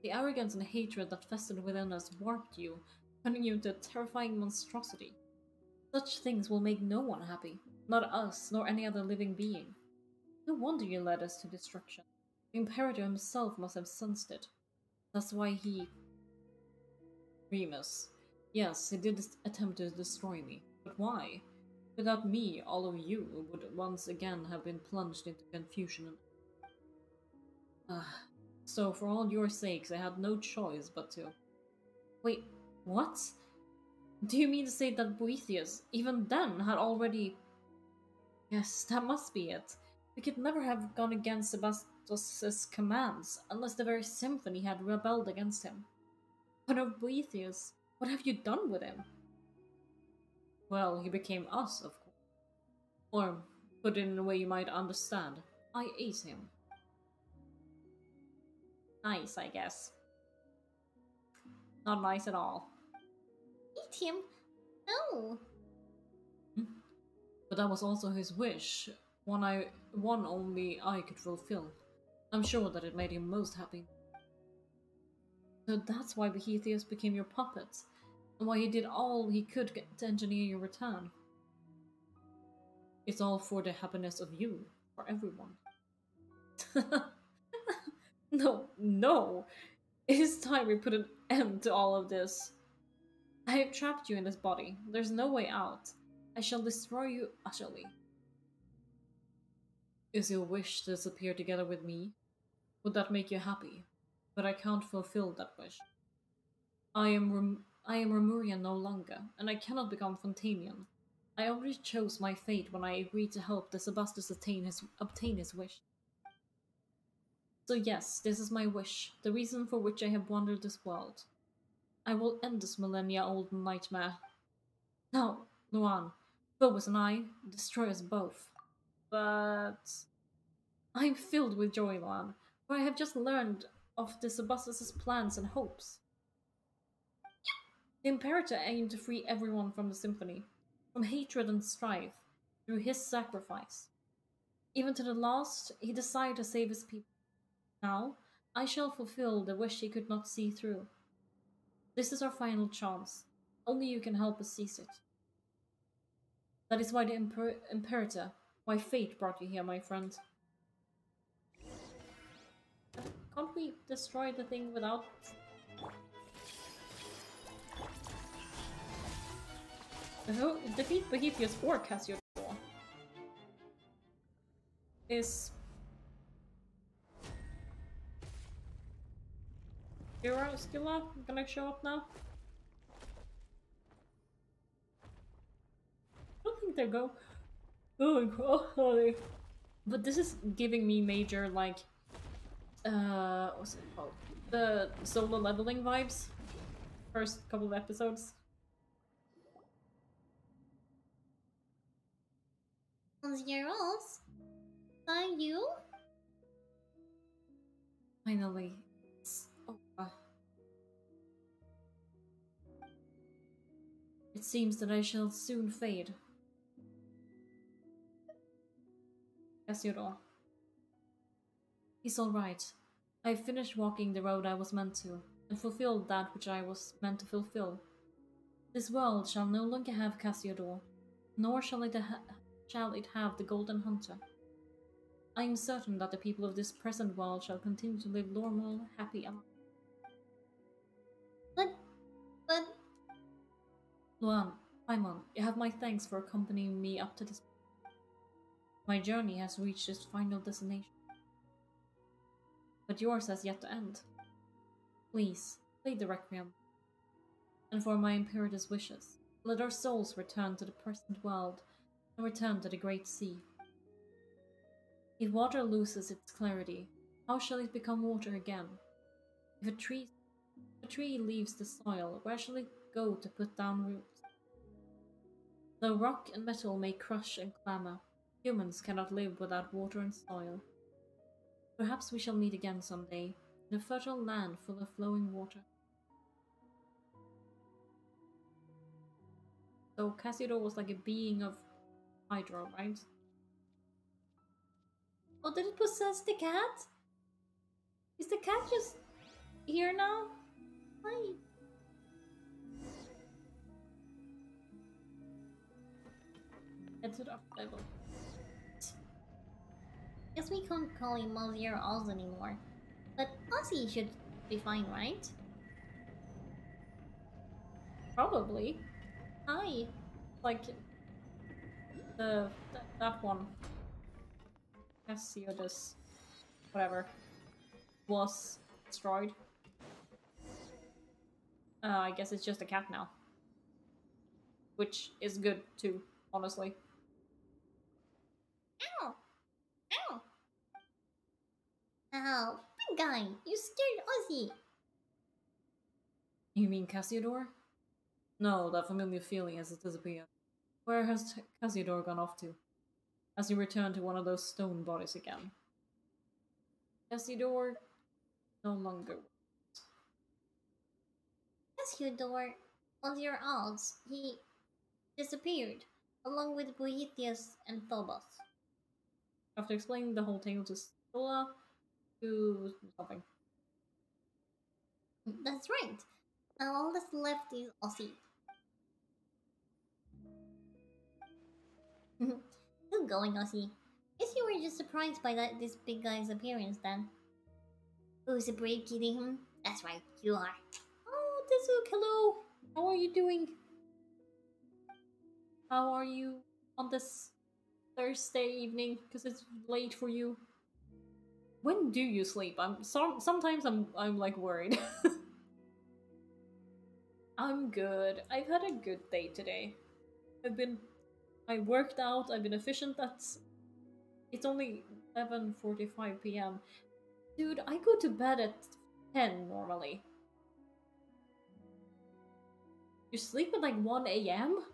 The arrogance and hatred that festered within us warped you, turning you into a terrifying monstrosity. Such things will make no one happy. Not us, nor any other living being. No wonder you led us to destruction. The Imperator himself must have sensed it. That's why he... Remus. Yes, he did attempt to destroy me. But why? Without me, all of you would once again have been plunged into confusion and... So, for all your sakes, I had no choice but to... Wait, what? Do you mean to say that Boethius, even then, had already... Yes, that must be it. We could never have gone against Sebastos' commands, unless the very symphony had rebelled against him. But of Boethius, what have you done with him? Well, he became us, of course. Or, put it in a way you might understand, I ate him. Nice, I guess. Not nice at all. Eat him? No. But that was also his wish, one only I could fulfill. I'm sure that it made him most happy. So that's why Boethius became your puppet, and why he did all he could to engineer your return. It's all for the happiness of you, for everyone. No, no! It is time we put an end to all of this. I have trapped you in this body. There's no way out. I shall destroy you utterly. Is your wish to disappear together with me? Would that make you happy? But I can't fulfill that wish. I am Remurian no longer, and I cannot become Fontanian. I already chose my fate when I agreed to help the Sebastus obtain his wish. So yes, this is my wish, the reason for which I have wandered this world. I will end this millennia-old nightmare. Now, Luan, Phobos and I, destroy us both. But... I'm filled with joy, Luan, for I have just learned of the Sebastus' plans and hopes. The Imperator aimed to free everyone from the Symphony, from hatred and strife, through his sacrifice. Even to the last, he decided to save his people. Now, I shall fulfill the wish he could not see through. This is our final chance. Only you can help us seize it. That is why the Imperator, why fate brought you here, my friend. Can't we destroy the thing without... Defeat Boethius or Cassiodor is... Skilla gonna show up now? I don't think they're going cross. But this is giving me major, like, what's it called? The solo leveling vibes. First couple of episodes. Girls, are you? Finally, it's over. It seems that I shall soon fade. Cassiodor. He's alright. I've finished walking the road I was meant to, and fulfilled that which I was meant to fulfill. This world shall no longer have Cassiodor, nor shall it have the Golden Hunter. I am certain that the people of this present world shall continue to live normal, happy, and But Luan, Paimon, you have my thanks for accompanying me up to this. My journey has reached its final destination, but yours has yet to end. Please, play the Requiem, and for my Imperator's wishes, let our souls return to the present world and return to the Great Sea. If water loses its clarity, how shall it become water again? If a tree leaves the soil, where shall it go to put down roots? Though rock and metal may crush and clamor, humans cannot live without water and soil. Perhaps we shall meet again someday, in a fertile land full of flowing water. So Cassiodor was like a being of Hydra, right? Oh, did it possess the cat? Is the cat just here now? Hi. Head to the upper level. guess we can't call him Ozzy or Oz anymore. But Ozzy should be fine, right? Probably. Hi. Like that one. Cassiodus, whatever, was destroyed. I guess it's just a cat now. Which is good too, honestly. Ow! Ow! Ow! Big guy! You scared Ozzy! You mean Cassiodor? No, that familiar feeling has disappeared. Where has Cassiodor gone off to? Has he returned to one of those stone bodies again? Cassiodor no longer. Cassiodor, Ozzy or Oz, he disappeared, along with Boethius and Phobos. After explaining the whole tale to Scylla, to something. That's right. Now all that's left is Ozzy. Still going, Ozzy. Guess you were just surprised by this big guy's appearance then. Who's a brave kitty, That's right, you are. Oh, Tizuk, hello! How are you doing? How are you on this Thursday evening? Because it's late for you. When do you sleep? Sometimes I'm like worried. I'm good. I've had a good day today. I worked out, I've been efficient. It's only 11:45 p.m. Dude, I go to bed at 10 normally. You sleep at like 1 a.m.?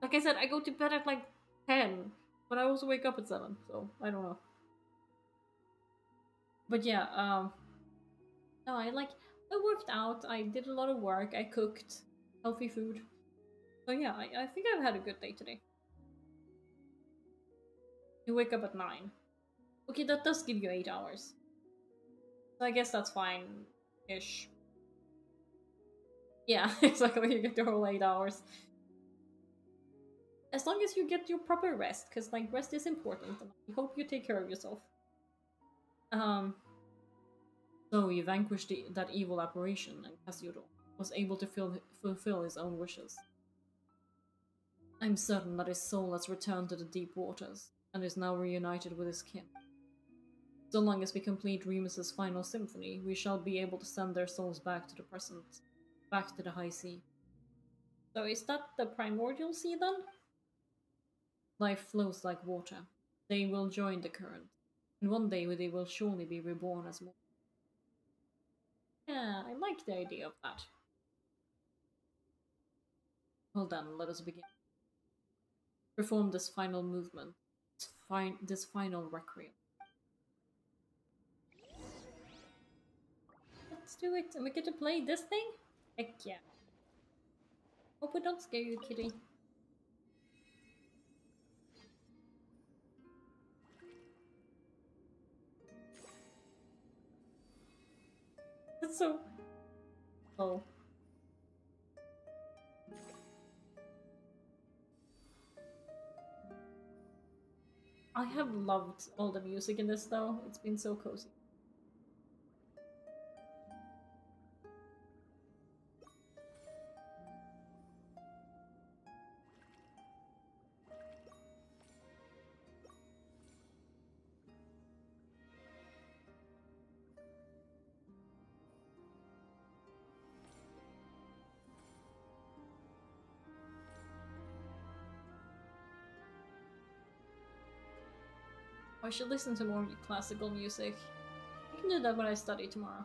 Like I said, I go to bed at like 10, but I also wake up at 7, so I don't know. But yeah, no, I worked out, I did a lot of work, I cooked healthy food. So yeah, I think I've had a good day today. You wake up at 9. Okay, that does give you 8 hours. So I guess that's fine-ish. Yeah, exactly, you get your whole 8 hours. As long as you get your proper rest, because like rest is important, and I hope you take care of yourself. So you vanquished that evil apparition, and Cassiodor was able to fulfill his own wishes. I'm certain that his soul has returned to the deep waters, and is now reunited with his kin. So long as we complete Remus's final symphony, we shall be able to send their souls back to the present, back to the high sea. So is that the primordial sea then? Life flows like water. They will join the current, and one day they will surely be reborn as more. Yeah, I like the idea of that. Well then, let us begin. Perform this final movement, this final requiem. Let's do it, and we get to play this thing? Heck yeah. Hope we don't scare you, kitty. That's so... Oh. I have loved all the music in this though. It's been so cozy. I should listen to more classical music. I can do that when I study tomorrow.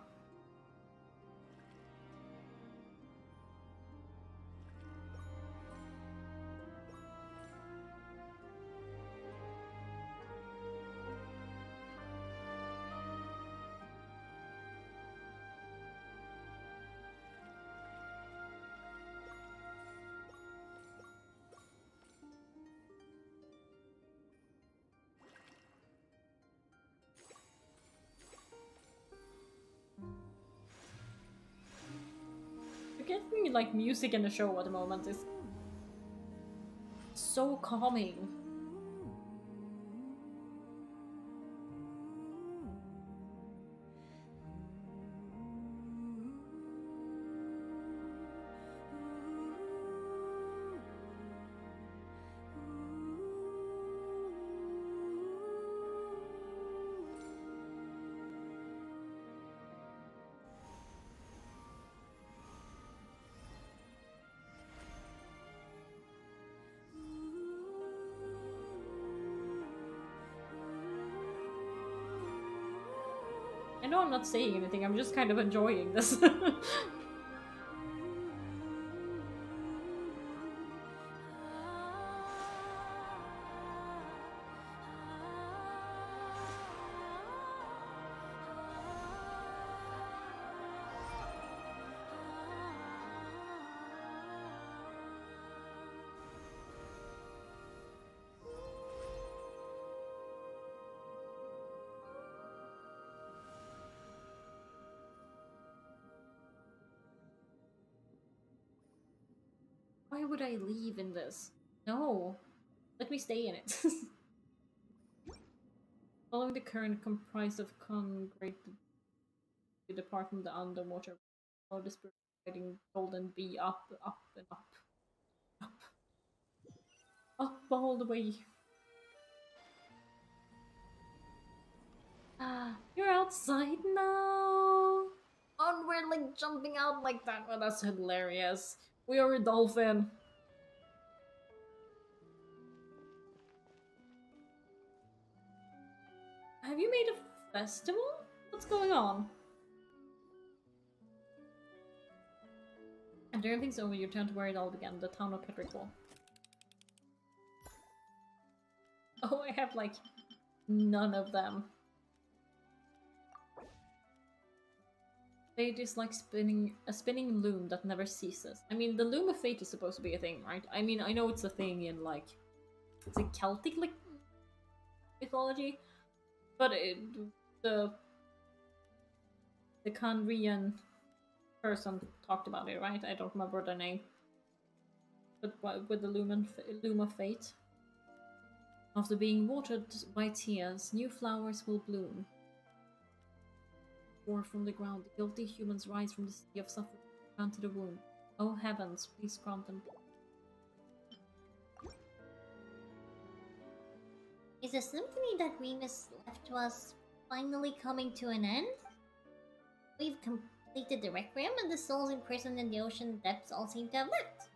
Getting like music in the show at the moment is so calming. I know I'm not saying anything, I'm just kind of enjoying this. Why would I leave in this? No. Let me stay in it. Following the current comprised of concrete to depart from the underwater, or the spirit riding golden bee up, up, and up. Up. Up all the way. Ah, you're outside now! Oh, we're like jumping out like that. Oh, that's hilarious. We are a dolphin. Have you made a festival? What's going on? And everything's over, you turn to where it all began, the town of Petrichor. Oh, I have like none of them. Fate is like a spinning loom that never ceases. I mean, the loom of fate is supposed to be a thing, right? I mean, I know it's a thing in like, it's a Celtic like mythology, but the Kandrian person talked about it, right? I don't remember their name, but with the loom of fate. After being watered by tears, new flowers will bloom. Or from the ground, the guilty humans rise from the sea of suffering, down to the womb. Oh heavens, please grant them. Is the symphony that Remus left to us finally coming to an end? We've completed the Requiem, and the souls imprisoned in the ocean depths all seem to have left.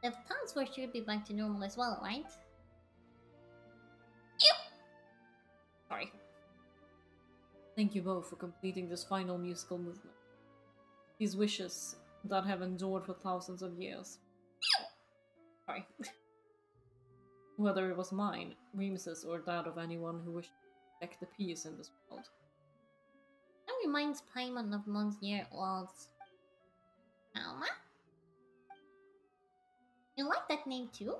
The towns were sure to be back to normal as well, right? Sorry. Thank you both for completing this final musical movement. These wishes that have endured for thousands of years. Sorry. Whether it was mine, Remus's, or that of anyone who wished to protect the peace in this world. That reminds Paimon of Monsieur Waltz. Alma? You like that name too?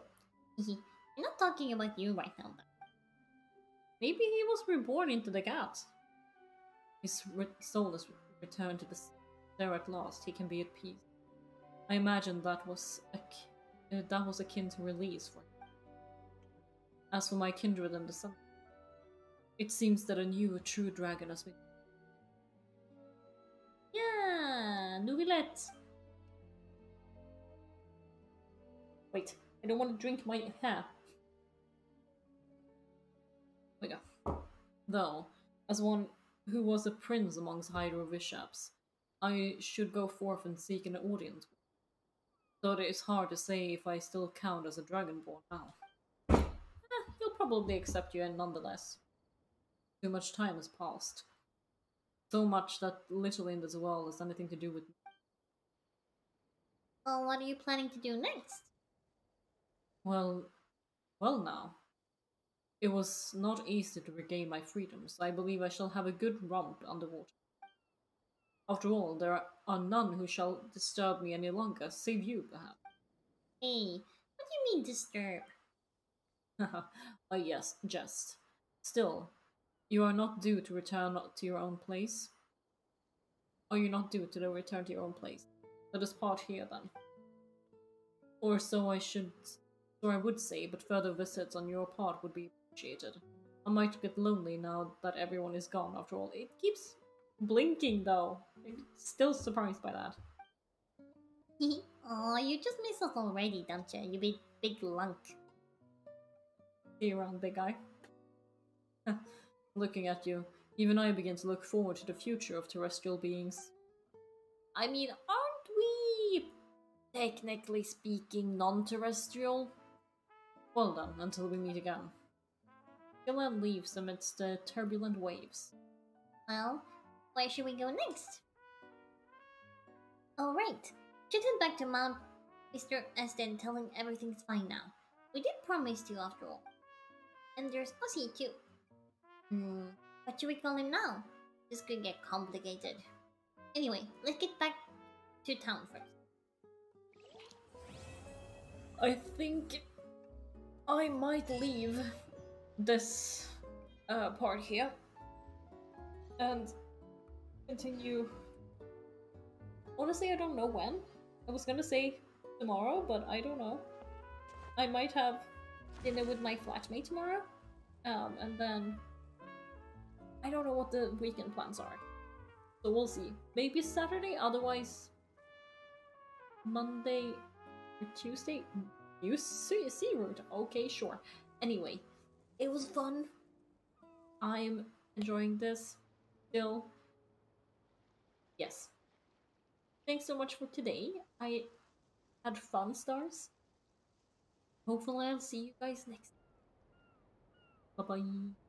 I'm not talking about you right now, though. Maybe he was reborn into the cat. His soul is returned to the sea. There at last, he can be at peace. I imagine that was akin to release for him. As for my kindred and descendants, it seems that a new true dragon has been. Yeah, Nuvilette. Wait, I don't want to drink my hair. There we go. Though, as one who was a prince amongst Hydro Bishops, I should go forth and seek an audience. Though it is hard to say if I still count as a dragonborn now. He'll probably accept you nonetheless. Too much time has passed. So much that little in this world has anything to do with me. Well, what are you planning to do next? Well, well now. It was not easy to regain my freedom, so I believe I shall have a good romp underwater. After all, there are none who shall disturb me any longer, save you, perhaps. Hey, what do you mean disturb? Ah, yes, jest. Still, you are not due to return to your own place. Are you not due to return to your own place? Let us part here then. Or so I should, or I would say, but further visits on your part would be appreciated. I might get lonely now that everyone is gone. After all, it keeps blinking though. I'm still surprised by that. Oh, you just miss us already, don't you? You big lunk. See you around, big guy. Looking at you, even I begin to look forward to the future of terrestrial beings. I mean, aren't we, technically speaking, non-terrestrial? Well then, until we meet again. Gillian leaves amidst the turbulent waves. Well, where should we go next? Oh, right. Should head back to Mount Mr. Esden telling everything's fine now. We did promise you after all. And there's Ozzy too. What should we call him now? This could get complicated. Anyway, let's get back to town first. I think I might leave this part here and continue. Honestly, I don't know when. I was gonna say tomorrow, but I don't know. I might have dinner with my flatmate tomorrow, and then I don't know what the weekend plans are. So we'll see. Maybe Saturday, otherwise Monday or Tuesday. New sea route. Okay, sure. Anyway, it was fun. I'm enjoying this still. Yes. Thanks so much for today. I had fun, stars. Hopefully I'll see you guys next time. Bye bye.